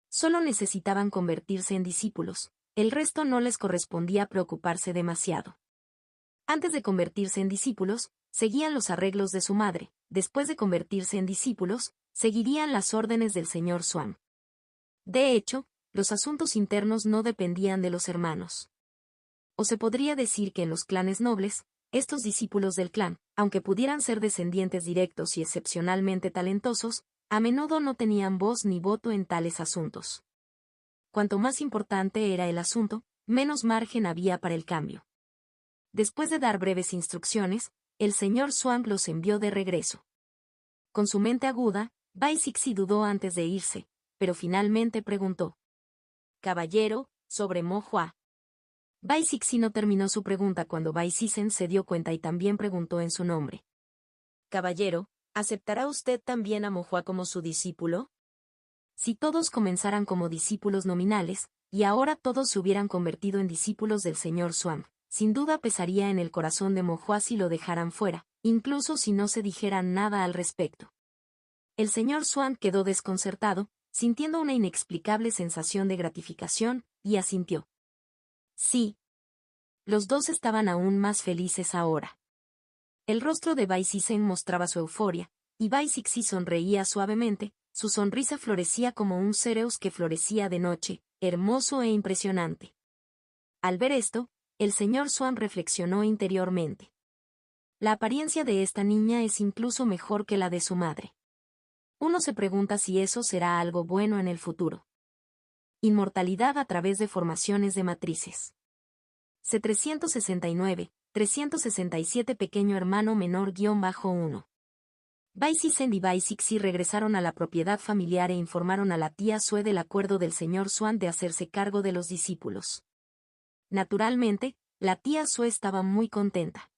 Solo necesitaban convertirse en discípulos, el resto no les correspondía preocuparse demasiado. Antes de convertirse en discípulos, seguían los arreglos de su madre, después de convertirse en discípulos, seguirían las órdenes del señor Xuan. De hecho, los asuntos internos no dependían de los hermanos. O se podría decir que en los clanes nobles, estos discípulos del clan, aunque pudieran ser descendientes directos y excepcionalmente talentosos, a menudo no tenían voz ni voto en tales asuntos. Cuanto más importante era el asunto, menos margen había para el cambio. Después de dar breves instrucciones, el señor Swank los envió de regreso. Con su mente aguda, Bai Cixi dudó antes de irse, pero finalmente preguntó. Caballero, sobre Mo Hua. Bai Cixi no terminó su pregunta cuando Bai Sisen se dio cuenta y también preguntó en su nombre. Caballero, ¿aceptará usted también a Mo Hua como su discípulo? Si todos comenzaran como discípulos nominales, y ahora todos se hubieran convertido en discípulos del señor Swank, sin duda pesaría en el corazón de Mo Hua si lo dejaran fuera, incluso si no se dijera nada al respecto. El señor Swank quedó desconcertado, sintiendo una inexplicable sensación de gratificación, y asintió. Sí. Los dos estaban aún más felices ahora. El rostro de Bai Sisen mostraba su euforia, y Bai Cixi sonreía suavemente, su sonrisa florecía como un cereus que florecía de noche, hermoso e impresionante. Al ver esto, el señor Swan reflexionó interiormente. La apariencia de esta niña es incluso mejor que la de su madre. Uno se pregunta si eso será algo bueno en el futuro. Inmortalidad a través de formaciones de matrices. C369, 367 Pequeño hermano menor-1. Bai Sisen y Bai Cixi regresaron a la propiedad familiar e informaron a la tía Sue del acuerdo del señor Swan de hacerse cargo de los discípulos. Naturalmente, la tía Sue estaba muy contenta.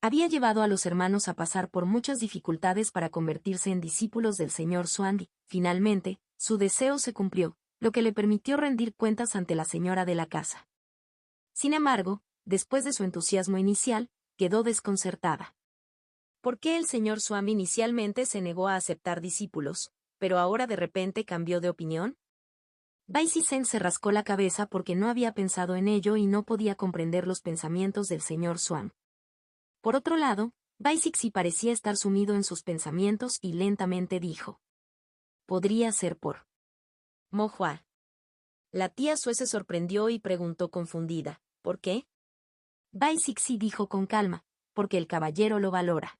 Había llevado a los hermanos a pasar por muchas dificultades para convertirse en discípulos del señor Swan y, finalmente, su deseo se cumplió, lo que le permitió rendir cuentas ante la señora de la casa. Sin embargo, después de su entusiasmo inicial, quedó desconcertada. ¿Por qué el señor Swan inicialmente se negó a aceptar discípulos, pero ahora de repente cambió de opinión? Bai Sisen se rascó la cabeza porque no había pensado en ello y no podía comprender los pensamientos del señor Swan. Por otro lado, Bai Cixi parecía estar sumido en sus pensamientos y lentamente dijo. Podría ser por Mo Hua. La tía Sue se sorprendió y preguntó confundida, ¿por qué? Bai Cixi dijo con calma, porque el caballero lo valora.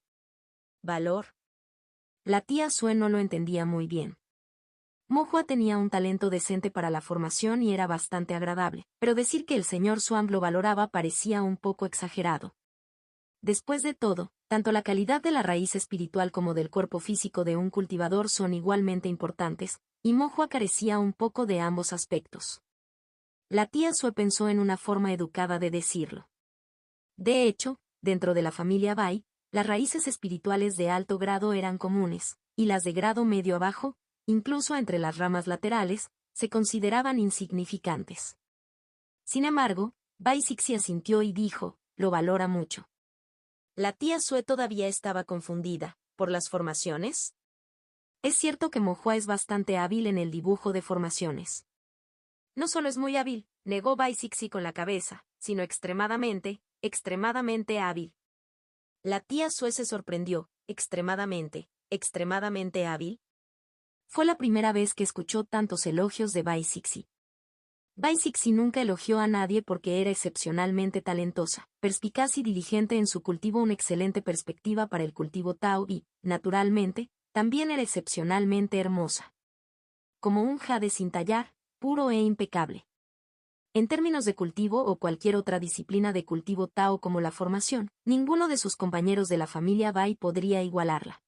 ¿Valor? La tía Sue no lo entendía muy bien. Mo Hua tenía un talento decente para la formación y era bastante agradable, pero decir que el señor Swan lo valoraba parecía un poco exagerado. Después de todo, tanto la calidad de la raíz espiritual como del cuerpo físico de un cultivador son igualmente importantes, y Mo Hua carecía un poco de ambos aspectos. La tía Sue pensó en una forma educada de decirlo. De hecho, dentro de la familia Bai, las raíces espirituales de alto grado eran comunes, y las de grado medio abajo, incluso entre las ramas laterales, se consideraban insignificantes. Sin embargo, Bai Cixi asintió y dijo, lo valora mucho. La tía Sue todavía estaba confundida, ¿por las formaciones? Es cierto que Mo Hua es bastante hábil en el dibujo de formaciones. No solo es muy hábil, negó Bai Cixi con la cabeza, sino extremadamente hábil. La tía Sue se sorprendió, extremadamente hábil. Fue la primera vez que escuchó tantos elogios de Bai Cixi. Bai Cixi nunca elogió a nadie porque era excepcionalmente talentosa, perspicaz y diligente en su cultivo, una excelente perspectiva para el cultivo Tao y, naturalmente, también era excepcionalmente hermosa. Como un jade sin tallar, puro e impecable. En términos de cultivo o cualquier otra disciplina de cultivo Tao como la formación, ninguno de sus compañeros de la familia Bai podría igualarla.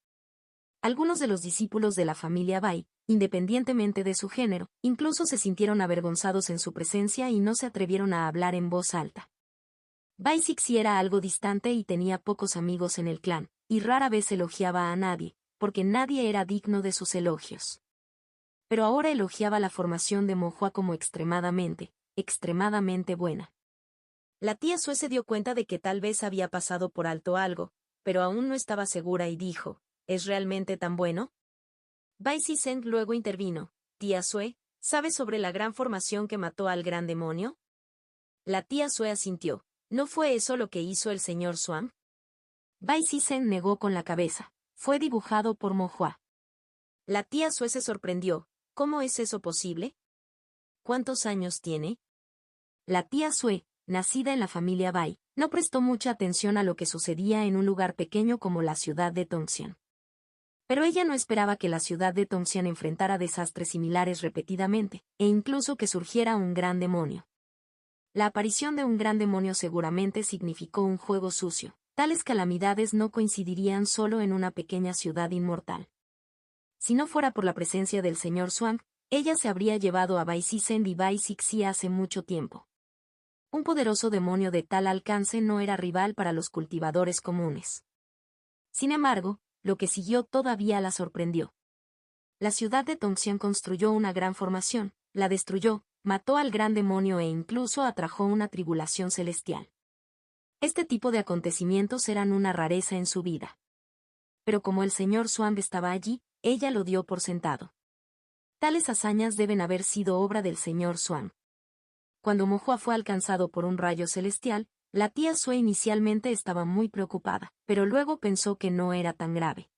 Algunos de los discípulos de la familia Bai, independientemente de su género, incluso se sintieron avergonzados en su presencia y no se atrevieron a hablar en voz alta. Bai Cixi era algo distante y tenía pocos amigos en el clan, y rara vez elogiaba a nadie, porque nadie era digno de sus elogios. Pero ahora elogiaba la formación de Mo Hua como extremadamente buena. La tía Sue se dio cuenta de que tal vez había pasado por alto algo, pero aún no estaba segura y dijo, ¿es realmente tan bueno? Bai Sisen luego intervino, tía Sue, ¿sabe sobre la gran formación que mató al gran demonio? La tía Sue asintió, ¿no fue eso lo que hizo el señor Swan? Bai Sisen negó con la cabeza, fue dibujado por Mo Hua. La tía Sue se sorprendió, ¿cómo es eso posible? ¿Cuántos años tiene? La tía Sue, nacida en la familia Bai, no prestó mucha atención a lo que sucedía en un lugar pequeño como la ciudad de Tongxian. Pero ella no esperaba que la ciudad de Tongxian enfrentara desastres similares repetidamente, e incluso que surgiera un gran demonio. La aparición de un gran demonio seguramente significó un juego sucio, Tales calamidades no coincidirían solo en una pequeña ciudad inmortal. Si no fuera por la presencia del señor Swamp, ella se habría llevado a Bai Sisend y Bai Sixi hace mucho tiempo. Un poderoso demonio de tal alcance no era rival para los cultivadores comunes. Sin embargo, lo que siguió todavía la sorprendió. La ciudad de Tongxian construyó una gran formación, la destruyó, mató al gran demonio e incluso atrajo una tribulación celestial. Este tipo de acontecimientos eran una rareza en su vida. Pero como el señor Swamp estaba allí, ella lo dio por sentado. Tales hazañas deben haber sido obra del señor Swamp. Cuando Mohua fue alcanzado por un rayo celestial, la tía Sue inicialmente estaba muy preocupada, pero luego pensó que no era tan grave.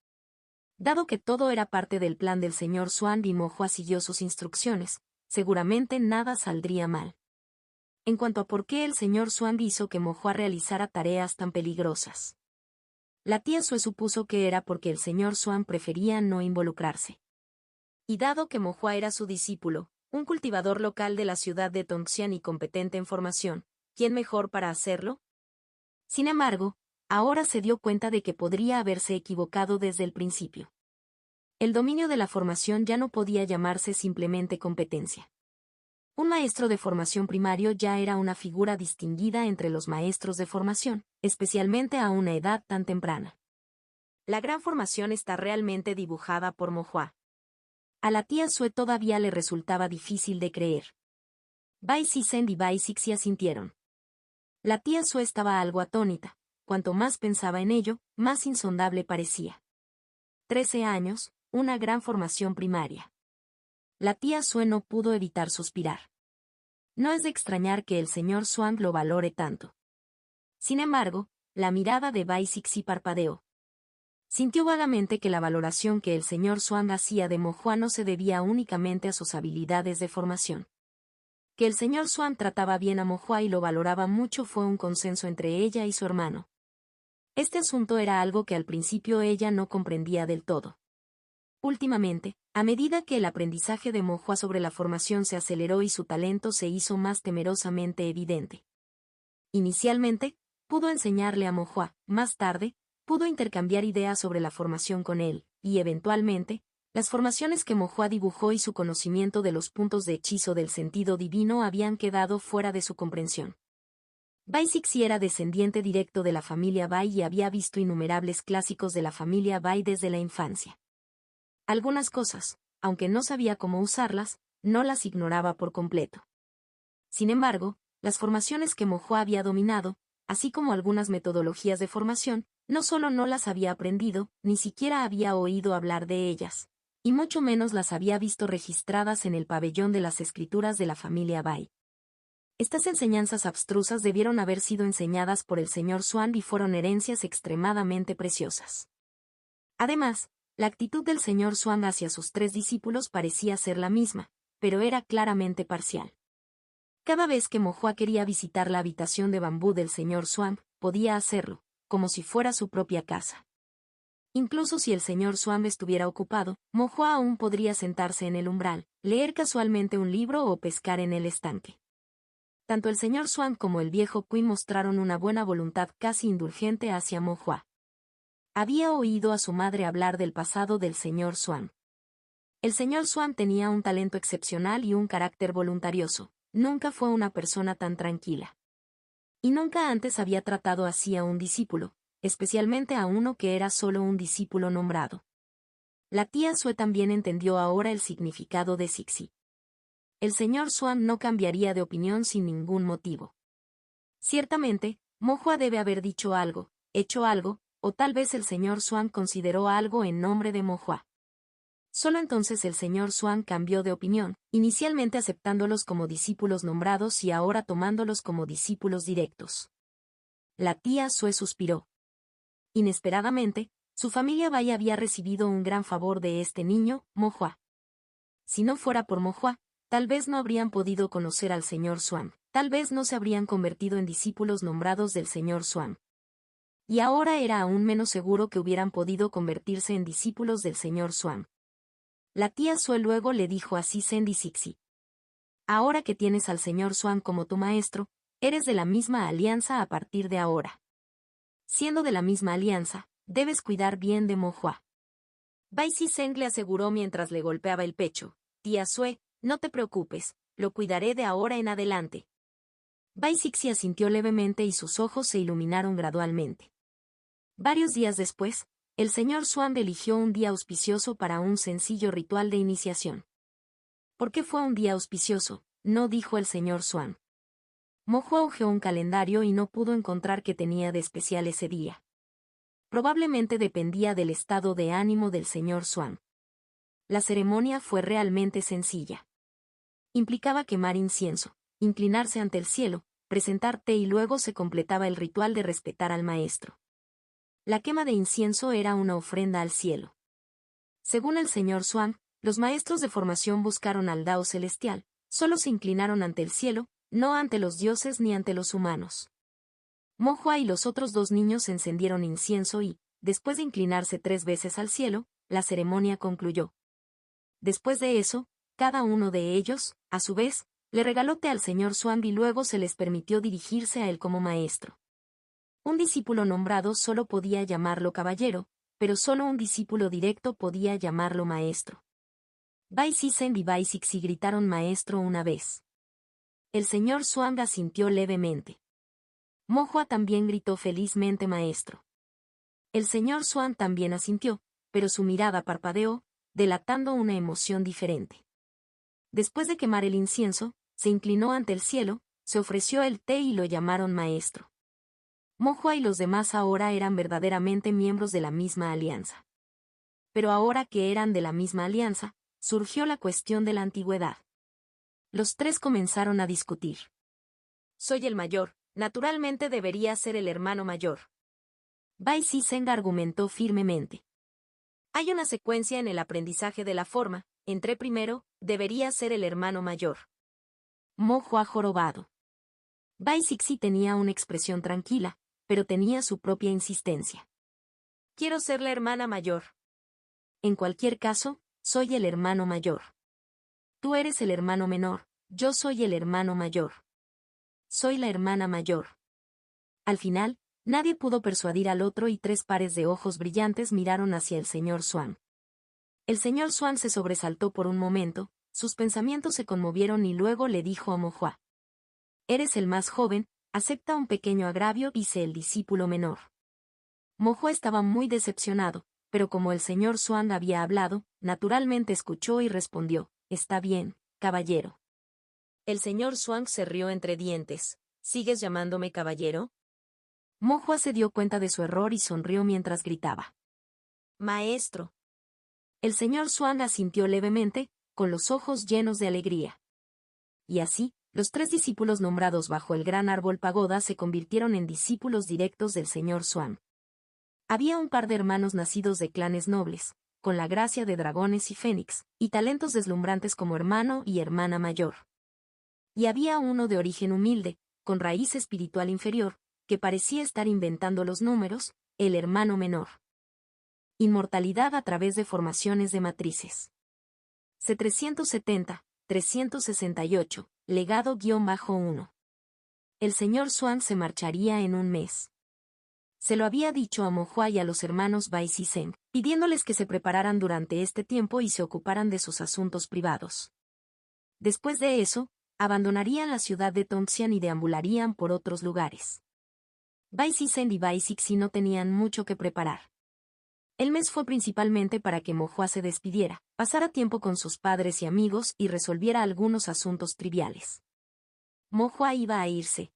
Dado que todo era parte del plan del señor Swamp y Mohua siguió sus instrucciones, seguramente nada saldría mal. En cuanto a por qué el señor Swamp hizo que Mohua realizara tareas tan peligrosas, la tía Sue supuso que era porque el señor Swamp prefería no involucrarse. Y dado que Mohua era su discípulo, un cultivador local de la ciudad de Tongxian y competente en formación, ¿quién mejor para hacerlo? Sin embargo, ahora se dio cuenta de que podría haberse equivocado desde el principio. El dominio de la formación ya no podía llamarse simplemente competencia. Un maestro de formación primario ya era una figura distinguida entre los maestros de formación, especialmente a una edad tan temprana. La gran formación está realmente dibujada por Mohua. A la tía Sue todavía le resultaba difícil de creer. Bai Sisend y Bai Sixi asintieron. La tía Sue estaba algo atónita. Cuanto más pensaba en ello, más insondable parecía. 13 años, una gran formación primaria. La tía Sue no pudo evitar suspirar. No es de extrañar que el señor Swamp lo valore tanto. Sin embargo, la mirada de Bai Sixi parpadeó. Sintió vagamente que la valoración que el señor Swamp hacía de Mohua no se debía únicamente a sus habilidades de formación. Que el señor Swamp trataba bien a Mohua y lo valoraba mucho fue un consenso entre ella y su hermano. Este asunto era algo que al principio ella no comprendía del todo. Últimamente, a medida que el aprendizaje de Mohua sobre la formación se aceleró y su talento se hizo más temerosamente evidente. Inicialmente, pudo enseñarle a Mohua, más tarde, pudo intercambiar ideas sobre la formación con él, y eventualmente, las formaciones que Mohua dibujó y su conocimiento de los puntos de hechizo del sentido divino habían quedado fuera de su comprensión. Bai Sixi era descendiente directo de la familia Bai y había visto innumerables clásicos de la familia Bai desde la infancia. Algunas cosas, aunque no sabía cómo usarlas, no las ignoraba por completo. Sin embargo, las formaciones que Mohua había dominado, así como algunas metodologías de formación, no solo no las había aprendido, ni siquiera había oído hablar de ellas, y mucho menos las había visto registradas en el pabellón de las escrituras de la familia Bai. Estas enseñanzas abstrusas debieron haber sido enseñadas por el señor Swamp y fueron herencias extremadamente preciosas. Además, la actitud del señor Swamp hacia sus 3 discípulos parecía ser la misma, pero era claramente parcial. Cada vez que Mohua quería visitar la habitación de bambú del señor Swamp, podía hacerlo, como si fuera su propia casa. Incluso si el señor Swamp estuviera ocupado, Mohua aún podría sentarse en el umbral, leer casualmente un libro o pescar en el estanque. Tanto el señor Swamp como el viejo Kui mostraron una buena voluntad casi indulgente hacia Mohua. Había oído a su madre hablar del pasado del señor Swamp. El señor Swamp tenía un talento excepcional y un carácter voluntarioso. Nunca fue una persona tan tranquila. Y nunca antes había tratado así a un discípulo, especialmente a uno que era solo un discípulo nombrado. La tía Sue también entendió ahora el significado de Sixi. El señor Swamp no cambiaría de opinión sin ningún motivo. Ciertamente, Mohua debe haber dicho algo, hecho algo, o tal vez el señor Swamp consideró algo en nombre de Mohua. Solo entonces el señor Swamp cambió de opinión, inicialmente aceptándolos como discípulos nombrados y ahora tomándolos como discípulos directos. La tía Sue suspiró. Inesperadamente, su familia Bai había recibido un gran favor de este niño, Mohua. Si no fuera por Mohua, tal vez no habrían podido conocer al señor Swamp, tal vez no se habrían convertido en discípulos nombrados del señor Swamp. Y ahora era aún menos seguro que hubieran podido convertirse en discípulos del señor Swamp. La tía Sue luego le dijo a Sisend y Sixi: ahora que tienes al señor Swamp como tu maestro, eres de la misma alianza a partir de ahora. siendo de la misma alianza, debes cuidar bien de Mo-Hua. Bai Si-Seng le aseguró mientras le golpeaba el pecho. Tía Sue, no te preocupes, lo cuidaré de ahora en adelante. Bai Sixi asintió levemente y sus ojos se iluminaron gradualmente. Varios días después, el señor Swan eligió un día auspicioso para un sencillo ritual de iniciación. ¿Por qué fue un día auspicioso?, no dijo el señor Swan. Mo-Hua hojeó un calendario y no pudo encontrar qué tenía de especial ese día. Probablemente dependía del estado de ánimo del señor Swan. La ceremonia fue realmente sencilla. Implicaba quemar incienso, inclinarse ante el cielo, presentar té y luego se completaba el ritual de respetar al maestro. La quema de incienso era una ofrenda al cielo. Según el señor Swan, los maestros de formación buscaron al Dao celestial, solo se inclinaron ante el cielo, no ante los dioses ni ante los humanos. Mo-Hua y los otros dos niños encendieron incienso y, después de inclinarse 3 veces al cielo, la ceremonia concluyó. Después de eso, cada uno de ellos, a su vez, le regaló té al señor Swan y luego se les permitió dirigirse a él como maestro. Un discípulo nombrado solo podía llamarlo caballero, pero solo un discípulo directo podía llamarlo maestro. Bai Si-Seng y Bai Sixi gritaron maestro una vez. El señor Swan asintió levemente. Mo-Hua también gritó felizmente maestro. El señor Swan también asintió, pero su mirada parpadeó, delatando una emoción diferente. Después de quemar el incienso, se inclinó ante el cielo, se ofreció el té y lo llamaron maestro. Mo-Hua y los demás ahora eran verdaderamente miembros de la misma alianza. Pero ahora que eran de la misma alianza, surgió la cuestión de la antigüedad. Los tres comenzaron a discutir. Soy el mayor, naturalmente debería ser el hermano mayor. Bai Si-Seng argumentó firmemente. Hay una secuencia en el aprendizaje de la forma, entré primero, debería ser el hermano mayor. Mo-Hua jorobado. Bai Sixi tenía una expresión tranquila, pero tenía su propia insistencia. Quiero ser la hermana mayor. En cualquier caso, soy el hermano mayor. Tú eres el hermano menor, yo soy el hermano mayor. Soy la hermana mayor. Al final, nadie pudo persuadir al otro y 3 pares de ojos brillantes miraron hacia el señor Swan. El señor Swan se sobresaltó por un momento, sus pensamientos se conmovieron y luego le dijo a Mo-Hua. Eres el más joven, acepta un pequeño agravio y sé el discípulo menor. Mo-Hua estaba muy decepcionado, pero como el señor Swan había hablado, naturalmente escuchó y respondió, está bien, caballero. El señor Swan se rió entre dientes. ¿Sigues llamándome caballero? Mo-Hua se dio cuenta de su error y sonrió mientras gritaba. Maestro. El señor Swan asintió levemente, con los ojos llenos de alegría. Y así, los 3 discípulos nombrados bajo el gran árbol pagoda se convirtieron en discípulos directos del señor Swan. Había un par de hermanos nacidos de clanes nobles, con la gracia de dragones y fénix, y talentos deslumbrantes como hermano y hermana mayor. Y había uno de origen humilde, con raíz espiritual inferior, que parecía estar inventando los números, el hermano menor. Inmortalidad a través de formaciones de matrices. C370, 368, legado-1. El señor Swan se marcharía en un mes. Se lo había dicho a Mo-Hua y a los hermanos Bai Si-Seng, pidiéndoles que se prepararan durante este tiempo y se ocuparan de sus asuntos privados. Después de eso, abandonarían la ciudad de Tongxian y deambularían por otros lugares. Bai Si-Seng y Bai Sixi no tenían mucho que preparar. El mes fue principalmente para que Mo-Hua se despidiera, pasara tiempo con sus padres y amigos y resolviera algunos asuntos triviales. Mo-Hua iba a irse.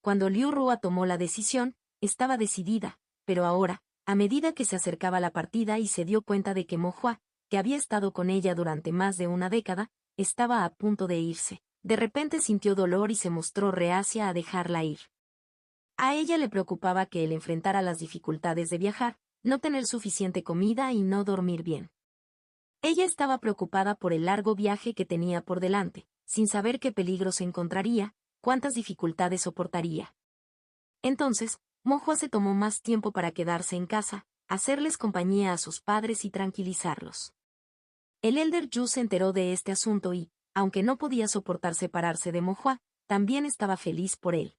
Cuando Liu Rua tomó la decisión, estaba decidida, pero ahora, a medida que se acercaba la partida y se dio cuenta de que Mo-Hua, que había estado con ella durante más de una década, estaba a punto de irse, de repente sintió dolor y se mostró reacia a dejarla ir. A ella le preocupaba que él enfrentara las dificultades de viajar, no tener suficiente comida y no dormir bien. Ella estaba preocupada por el largo viaje que tenía por delante, sin saber qué peligros encontraría, cuántas dificultades soportaría. Entonces, Mo-Hua se tomó más tiempo para quedarse en casa, hacerles compañía a sus padres y tranquilizarlos. El Elder Yu se enteró de este asunto y, aunque no podía soportar separarse de Mo-Hua, también estaba feliz por él.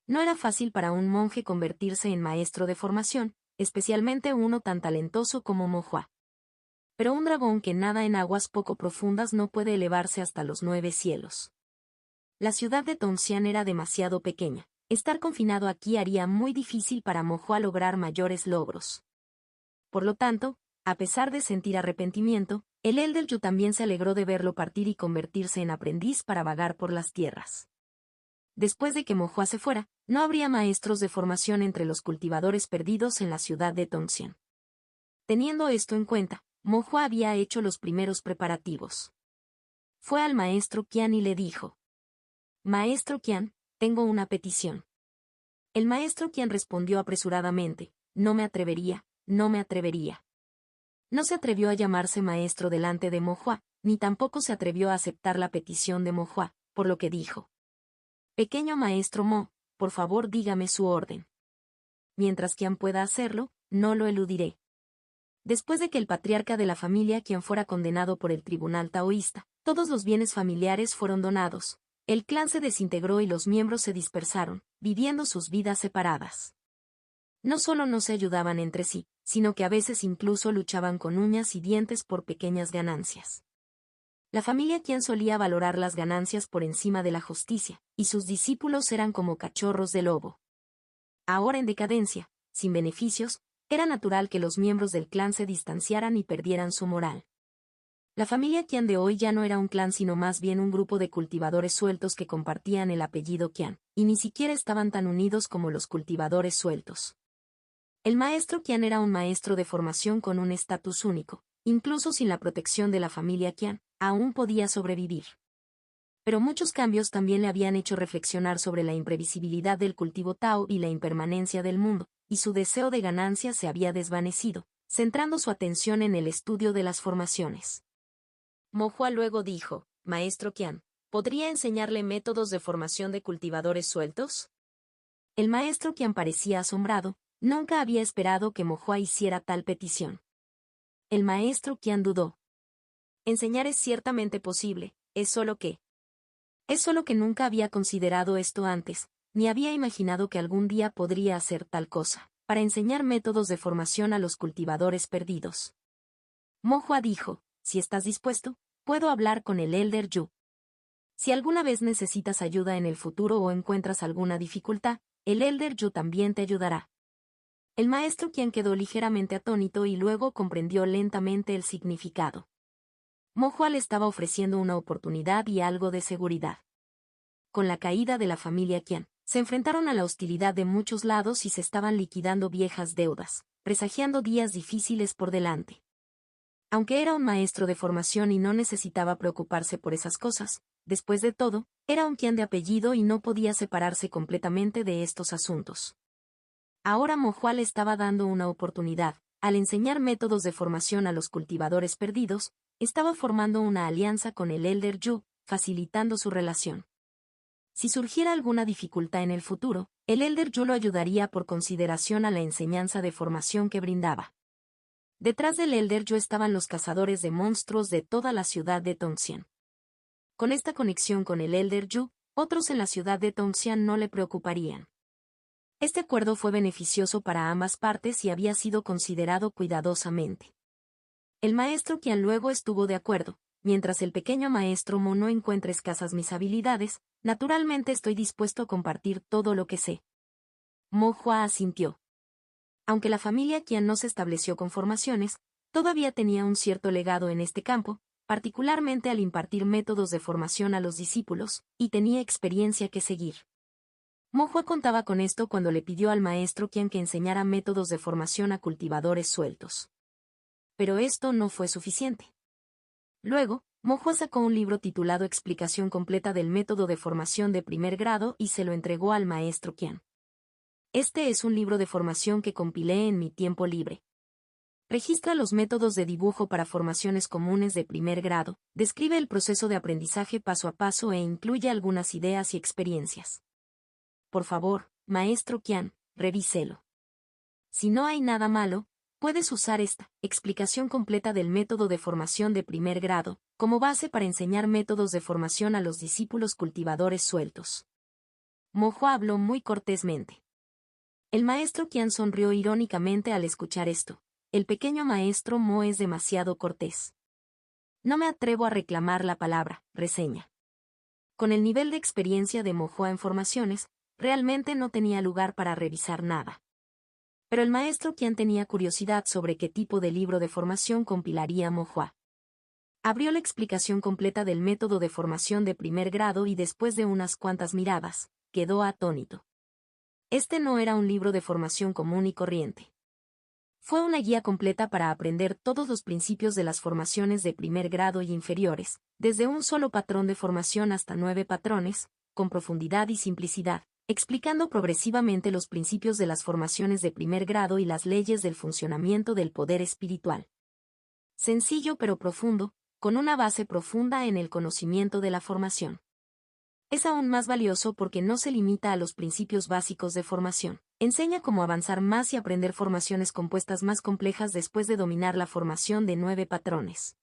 No era fácil para un monje convertirse en maestro de formación, especialmente uno tan talentoso como Mo Hua. Pero un dragón que nada en aguas poco profundas no puede elevarse hasta los 9 cielos. La ciudad de Tongxian era demasiado pequeña. Estar confinado aquí haría muy difícil para Mo Hua lograr mayores logros. Por lo tanto, a pesar de sentir arrepentimiento, el Elder Yu también se alegró de verlo partir y convertirse en aprendiz para vagar por las tierras. Después de que Mo Hua se fuera, no habría maestros de formación entre los cultivadores perdidos en la ciudad de Tongxian. Teniendo esto en cuenta, Mo Hua había hecho los primeros preparativos. Fue al maestro Qian y le dijo: «Maestro Qian, tengo una petición». El maestro Qian respondió apresuradamente: «No me atrevería, no me atrevería». No se atrevió a llamarse maestro delante de Mo Hua, ni tampoco se atrevió a aceptar la petición de Mo Hua, por lo que dijo: «Pequeño maestro Mo, por favor dígame su orden. Mientras Qian pueda hacerlo, no lo eludiré». Después de que el patriarca de la familia Qian fuera condenado por el tribunal taoísta, todos los bienes familiares fueron donados. El clan se desintegró y los miembros se dispersaron, viviendo sus vidas separadas. No solo no se ayudaban entre sí, sino que a veces incluso luchaban con uñas y dientes por pequeñas ganancias. La familia Qian solía valorar las ganancias por encima de la justicia, y sus discípulos eran como cachorros de lobo. Ahora en decadencia, sin beneficios, era natural que los miembros del clan se distanciaran y perdieran su moral. La familia Qian de hoy ya no era un clan sino más bien un grupo de cultivadores sueltos que compartían el apellido Qian, y ni siquiera estaban tan unidos como los cultivadores sueltos. El maestro Qian era un maestro de formación con un estatus único, incluso sin la protección de la familia Qian, aún podía sobrevivir. Pero muchos cambios también le habían hecho reflexionar sobre la imprevisibilidad del cultivo Tao y la impermanencia del mundo, y su deseo de ganancia se había desvanecido, centrando su atención en el estudio de las formaciones. Mo Hua luego dijo: «Maestro Qian, ¿podría enseñarle métodos de formación de cultivadores sueltos?». El maestro Qian parecía asombrado, nunca había esperado que Mo Hua hiciera tal petición. El maestro Qian dudó. Enseñar es ciertamente posible, es solo que nunca había considerado esto antes, ni había imaginado que algún día podría hacer tal cosa, para enseñar métodos de formación a los cultivadores perdidos. Mo Hua dijo: «Si estás dispuesto, puedo hablar con el Elder Yu. Si alguna vez necesitas ayuda en el futuro o encuentras alguna dificultad, el Elder Yu también te ayudará». El maestro Qian quedó ligeramente atónito y luego comprendió lentamente el significado. Mo Hua le estaba ofreciendo una oportunidad y algo de seguridad. Con la caída de la familia Qian, se enfrentaron a la hostilidad de muchos lados y se estaban liquidando viejas deudas, presagiando días difíciles por delante. Aunque era un maestro de formación y no necesitaba preocuparse por esas cosas, después de todo, era un Qian de apellido y no podía separarse completamente de estos asuntos. Ahora Mo Hua le estaba dando una oportunidad. Al enseñar métodos de formación a los cultivadores perdidos, estaba formando una alianza con el Elder Yu, facilitando su relación. Si surgiera alguna dificultad en el futuro, el Elder Yu lo ayudaría por consideración a la enseñanza de formación que brindaba. Detrás del Elder Yu estaban los cazadores de monstruos de toda la ciudad de Tongxian. Con esta conexión con el Elder Yu, otros en la ciudad de Tongxian no le preocuparían. Este acuerdo fue beneficioso para ambas partes y había sido considerado cuidadosamente. El maestro Qian luego estuvo de acuerdo: «Mientras el pequeño maestro Mo no encuentre escasas mis habilidades, naturalmente estoy dispuesto a compartir todo lo que sé». Mo Hua asintió. Aunque la familia Qian no se estableció con formaciones, todavía tenía un cierto legado en este campo, particularmente al impartir métodos de formación a los discípulos, y tenía experiencia que seguir. Mo Hua contaba con esto cuando le pidió al maestro Qian que enseñara métodos de formación a cultivadores sueltos. Pero esto no fue suficiente. Luego, Mo Hua sacó un libro titulado Explicación completa del método de formación de primer grado y se lo entregó al maestro Qian. «Este es un libro de formación que compilé en mi tiempo libre. Registra los métodos de dibujo para formaciones comunes de primer grado, describe el proceso de aprendizaje paso a paso e incluye algunas ideas y experiencias. Por favor, maestro Qian, revíselo. Si no hay nada malo, puedes usar esta explicación completa del método de formación de primer grado como base para enseñar métodos de formación a los discípulos cultivadores sueltos». Mo habló muy cortésmente. El maestro Qian sonrió irónicamente al escuchar esto. El pequeño maestro Mo es demasiado cortés. No me atrevo a reclamar la palabra, reseña. Con el nivel de experiencia de Mo en formaciones, realmente no tenía lugar para revisar nada. Pero el maestro Qian tenía curiosidad sobre qué tipo de libro de formación compilaría Mo. Abrió la explicación completa del método de formación de primer grado y después de unas cuantas miradas, quedó atónito. Este no era un libro de formación común y corriente. Fue una guía completa para aprender todos los principios de las formaciones de primer grado y inferiores, desde un solo patrón de formación hasta 9 patrones, con profundidad y simplicidad, explicando progresivamente los principios de las formaciones de primer grado y las leyes del funcionamiento del poder espiritual. Sencillo pero profundo, con una base profunda en el conocimiento de la formación. Es aún más valioso porque no se limita a los principios básicos de formación. Enseña cómo avanzar más y aprender formaciones compuestas más complejas después de dominar la formación de 9 patrones.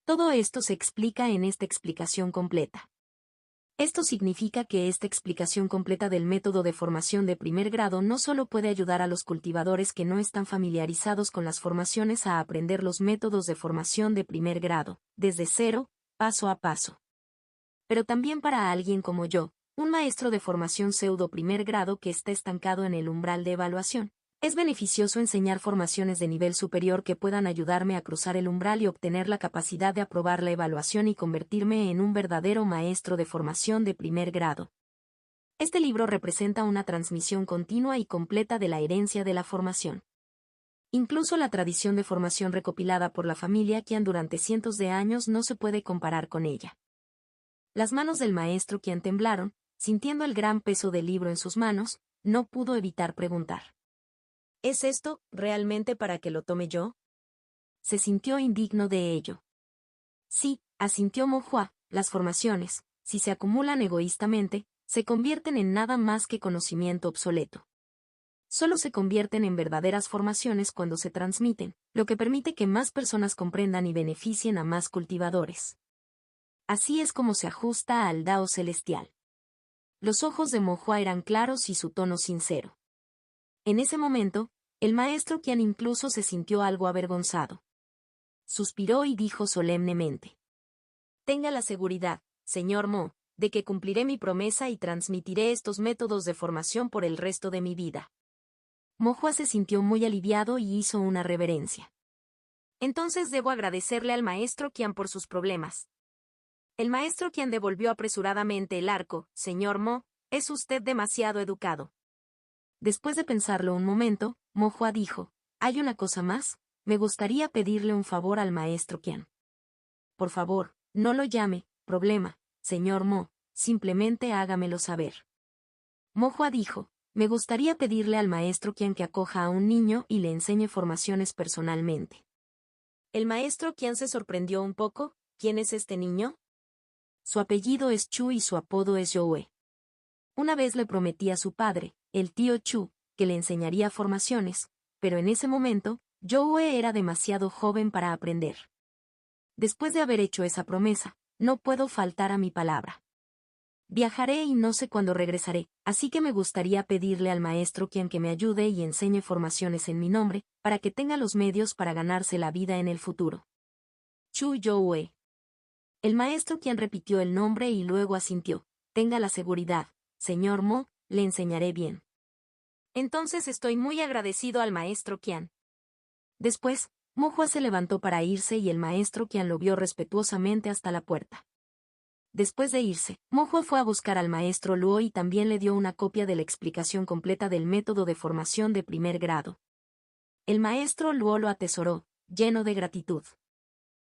Todo esto se explica en esta explicación completa. Esto significa que esta explicación completa del método de formación de primer grado no solo puede ayudar a los cultivadores que no están familiarizados con las formaciones a aprender los métodos de formación de primer grado, desde cero, paso a paso. Pero también para alguien como yo, un maestro de formación pseudo primer grado que está estancado en el umbral de evaluación. Es beneficioso enseñar formaciones de nivel superior que puedan ayudarme a cruzar el umbral y obtener la capacidad de aprobar la evaluación y convertirme en un verdadero maestro de formación de primer grado. Este libro representa una transmisión continua y completa de la herencia de la formación. Incluso la tradición de formación recopilada por la familia Qian durante cientos de años no se puede comparar con ella. Las manos del maestro Qian temblaron, sintiendo el gran peso del libro en sus manos, no pudo evitar preguntar. ¿Es esto, realmente para que lo tome yo? Se sintió indigno de ello. Sí, asintió Mo Hua, las formaciones, si se acumulan egoístamente, se convierten en nada más que conocimiento obsoleto. Solo se convierten en verdaderas formaciones cuando se transmiten, lo que permite que más personas comprendan y beneficien a más cultivadores. Así es como se ajusta al Dao celestial. Los ojos de Mo Hua eran claros y su tono sincero. En ese momento, el maestro Qian incluso se sintió algo avergonzado. Suspiró y dijo solemnemente. Tenga la seguridad, señor Mo, de que cumpliré mi promesa y transmitiré estos métodos de formación por el resto de mi vida. Mo Hua se sintió muy aliviado y hizo una reverencia. Entonces debo agradecerle al maestro Qian por sus problemas. El maestro Qian devolvió apresuradamente el arco. Señor Mo, es usted demasiado educado. Después de pensarlo un momento, Mo Hua dijo, ¿hay una cosa más? Me gustaría pedirle un favor al maestro Qian. Por favor, no lo llame problema, señor Mo, simplemente hágamelo saber. Mo Hua dijo, me gustaría pedirle al maestro Qian que acoja a un niño y le enseñe formaciones personalmente. El maestro Qian se sorprendió un poco. ¿Quién es este niño? Su apellido es Chu y su apodo es Youe. Una vez le prometí a su padre, el tío Chu, que le enseñaría formaciones, pero en ese momento, Youe era demasiado joven para aprender. Después de haber hecho esa promesa, no puedo faltar a mi palabra. Viajaré y no sé cuándo regresaré, así que me gustaría pedirle al maestro Qian que me ayude y enseñe formaciones en mi nombre, para que tenga los medios para ganarse la vida en el futuro. Chu Youe. El maestro Qian repitió el nombre y luego asintió. Tenga la seguridad, señor Mo, le enseñaré bien. Entonces estoy muy agradecido al maestro Qian. Después, Mo Hua se levantó para irse y el maestro Qian lo vio respetuosamente hasta la puerta. Después de irse, Mo Hua fue a buscar al maestro Luo y también le dio una copia de la explicación completa del método de formación de primer grado. El maestro Luo lo atesoró, lleno de gratitud.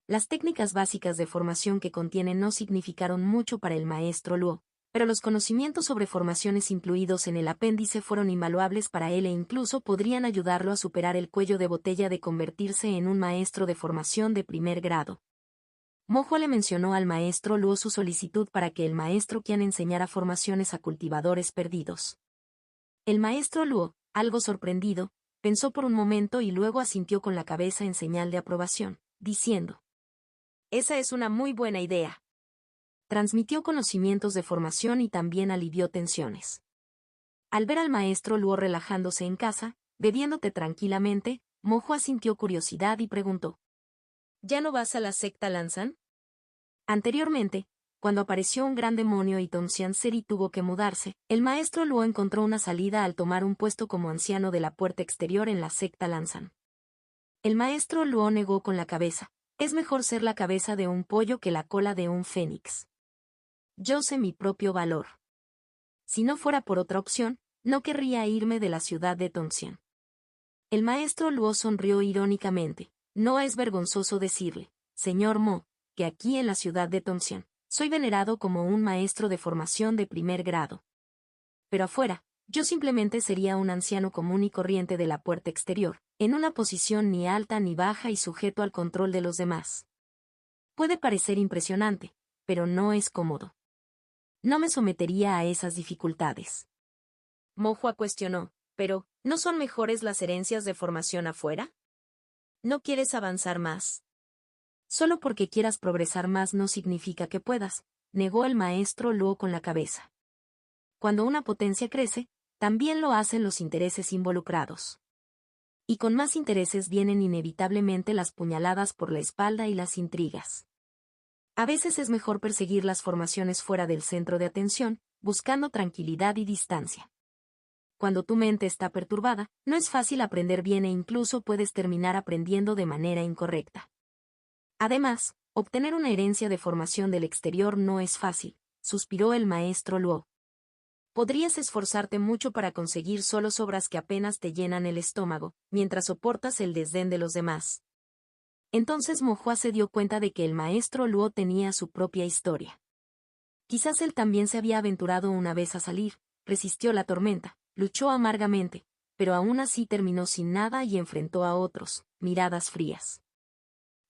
Las técnicas básicas de formación que contiene no significaron mucho para el maestro Luo, pero los conocimientos sobre formaciones incluidos en el apéndice fueron invaluables para él e incluso podrían ayudarlo a superar el cuello de botella de convertirse en un maestro de formación de primer grado. Mo Hua le mencionó al maestro Luo su solicitud para que el maestro Qian enseñara formaciones a cultivadores perdidos. El maestro Luo, algo sorprendido, pensó por un momento y luego asintió con la cabeza en señal de aprobación, diciendo: Esa es una muy buena idea. transmitió conocimientos de formación y también alivió tensiones. Al ver al maestro Luo relajándose en casa, bebiéndote tranquilamente, Mo Hua sintió curiosidad y preguntó: ¿Ya no vas a la secta Lanzan? Anteriormente, cuando apareció un gran demonio y Tongxian Seri tuvo que mudarse, el maestro Luo encontró una salida al tomar un puesto como anciano de la puerta exterior en la secta Lanzan. El maestro Luo negó con la cabeza: es mejor ser la cabeza de un pollo que la cola de un fénix. Yo sé mi propio valor. Si no fuera por otra opción, no querría irme de la ciudad de Tongxian. El maestro Luo sonrió irónicamente. No es vergonzoso decirle, señor Mo, que aquí en la ciudad de Tongxian, soy venerado como un maestro de formación de primer grado. Pero afuera, yo simplemente sería un anciano común y corriente de la puerta exterior, en una posición ni alta ni baja y sujeto al control de los demás. Puede parecer impresionante, pero no es cómodo. No me sometería a esas dificultades. Mo Hua cuestionó: pero, ¿no son mejores las herencias de formación afuera? ¿No quieres avanzar más? Solo porque quieras progresar más no significa que puedas, negó el maestro Luo con la cabeza. Cuando una potencia crece, también lo hacen los intereses involucrados. Y con más intereses vienen inevitablemente las puñaladas por la espalda y las intrigas. A veces es mejor perseguir las formaciones fuera del centro de atención, buscando tranquilidad y distancia. Cuando tu mente está perturbada, no es fácil aprender bien e incluso puedes terminar aprendiendo de manera incorrecta. Además, obtener una herencia de formación del exterior no es fácil, suspiró el maestro Luo. Podrías esforzarte mucho para conseguir solo obras que apenas te llenan el estómago, mientras soportas el desdén de los demás. Entonces Mo Hua se dio cuenta de que el maestro Luo tenía su propia historia. Quizás él también se había aventurado una vez a salir, resistió la tormenta, luchó amargamente, pero aún así terminó sin nada y enfrentó a otros, miradas frías.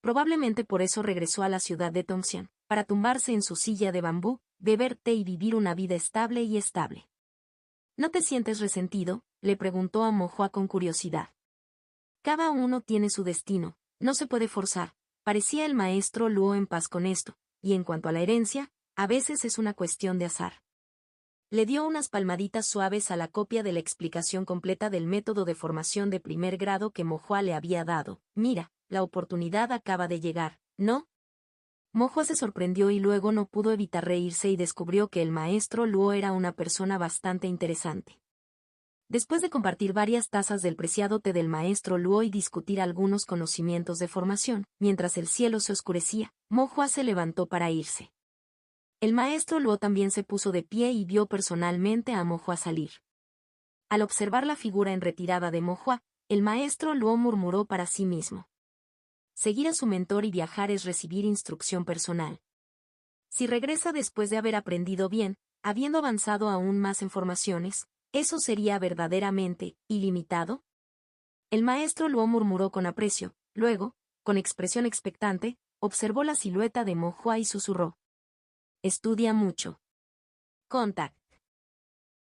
Probablemente por eso regresó a la ciudad de Tongxian, para tumbarse en su silla de bambú, beber té y vivir una vida estable y estable. ¿No te sientes resentido?, le preguntó a Mo Hua con curiosidad. Cada uno tiene su destino, no se puede forzar, parecía el maestro Luo en paz con esto, y en cuanto a la herencia, a veces es una cuestión de azar. Le dio unas palmaditas suaves a la copia de la explicación completa del método de formación de primer grado que Mo Hua le había dado. Mira, la oportunidad acaba de llegar, ¿no? Mo Hua se sorprendió y luego no pudo evitar reírse y descubrió que el maestro Luo era una persona bastante interesante. Después de compartir varias tazas del preciado té del maestro Luo y discutir algunos conocimientos de formación, mientras el cielo se oscurecía, Mo Hua se levantó para irse. El maestro Luo también se puso de pie y vio personalmente a Mo Hua salir. Al observar la figura en retirada de Mo Hua, el maestro Luo murmuró para sí mismo: seguir a su mentor y viajar es recibir instrucción personal. Si regresa después de haber aprendido bien, habiendo avanzado aún más en formaciones, ¿eso sería verdaderamente ilimitado? El maestro Luo murmuró con aprecio, luego, con expresión expectante, observó la silueta de Mo Hua y susurró: estudia mucho. Contact.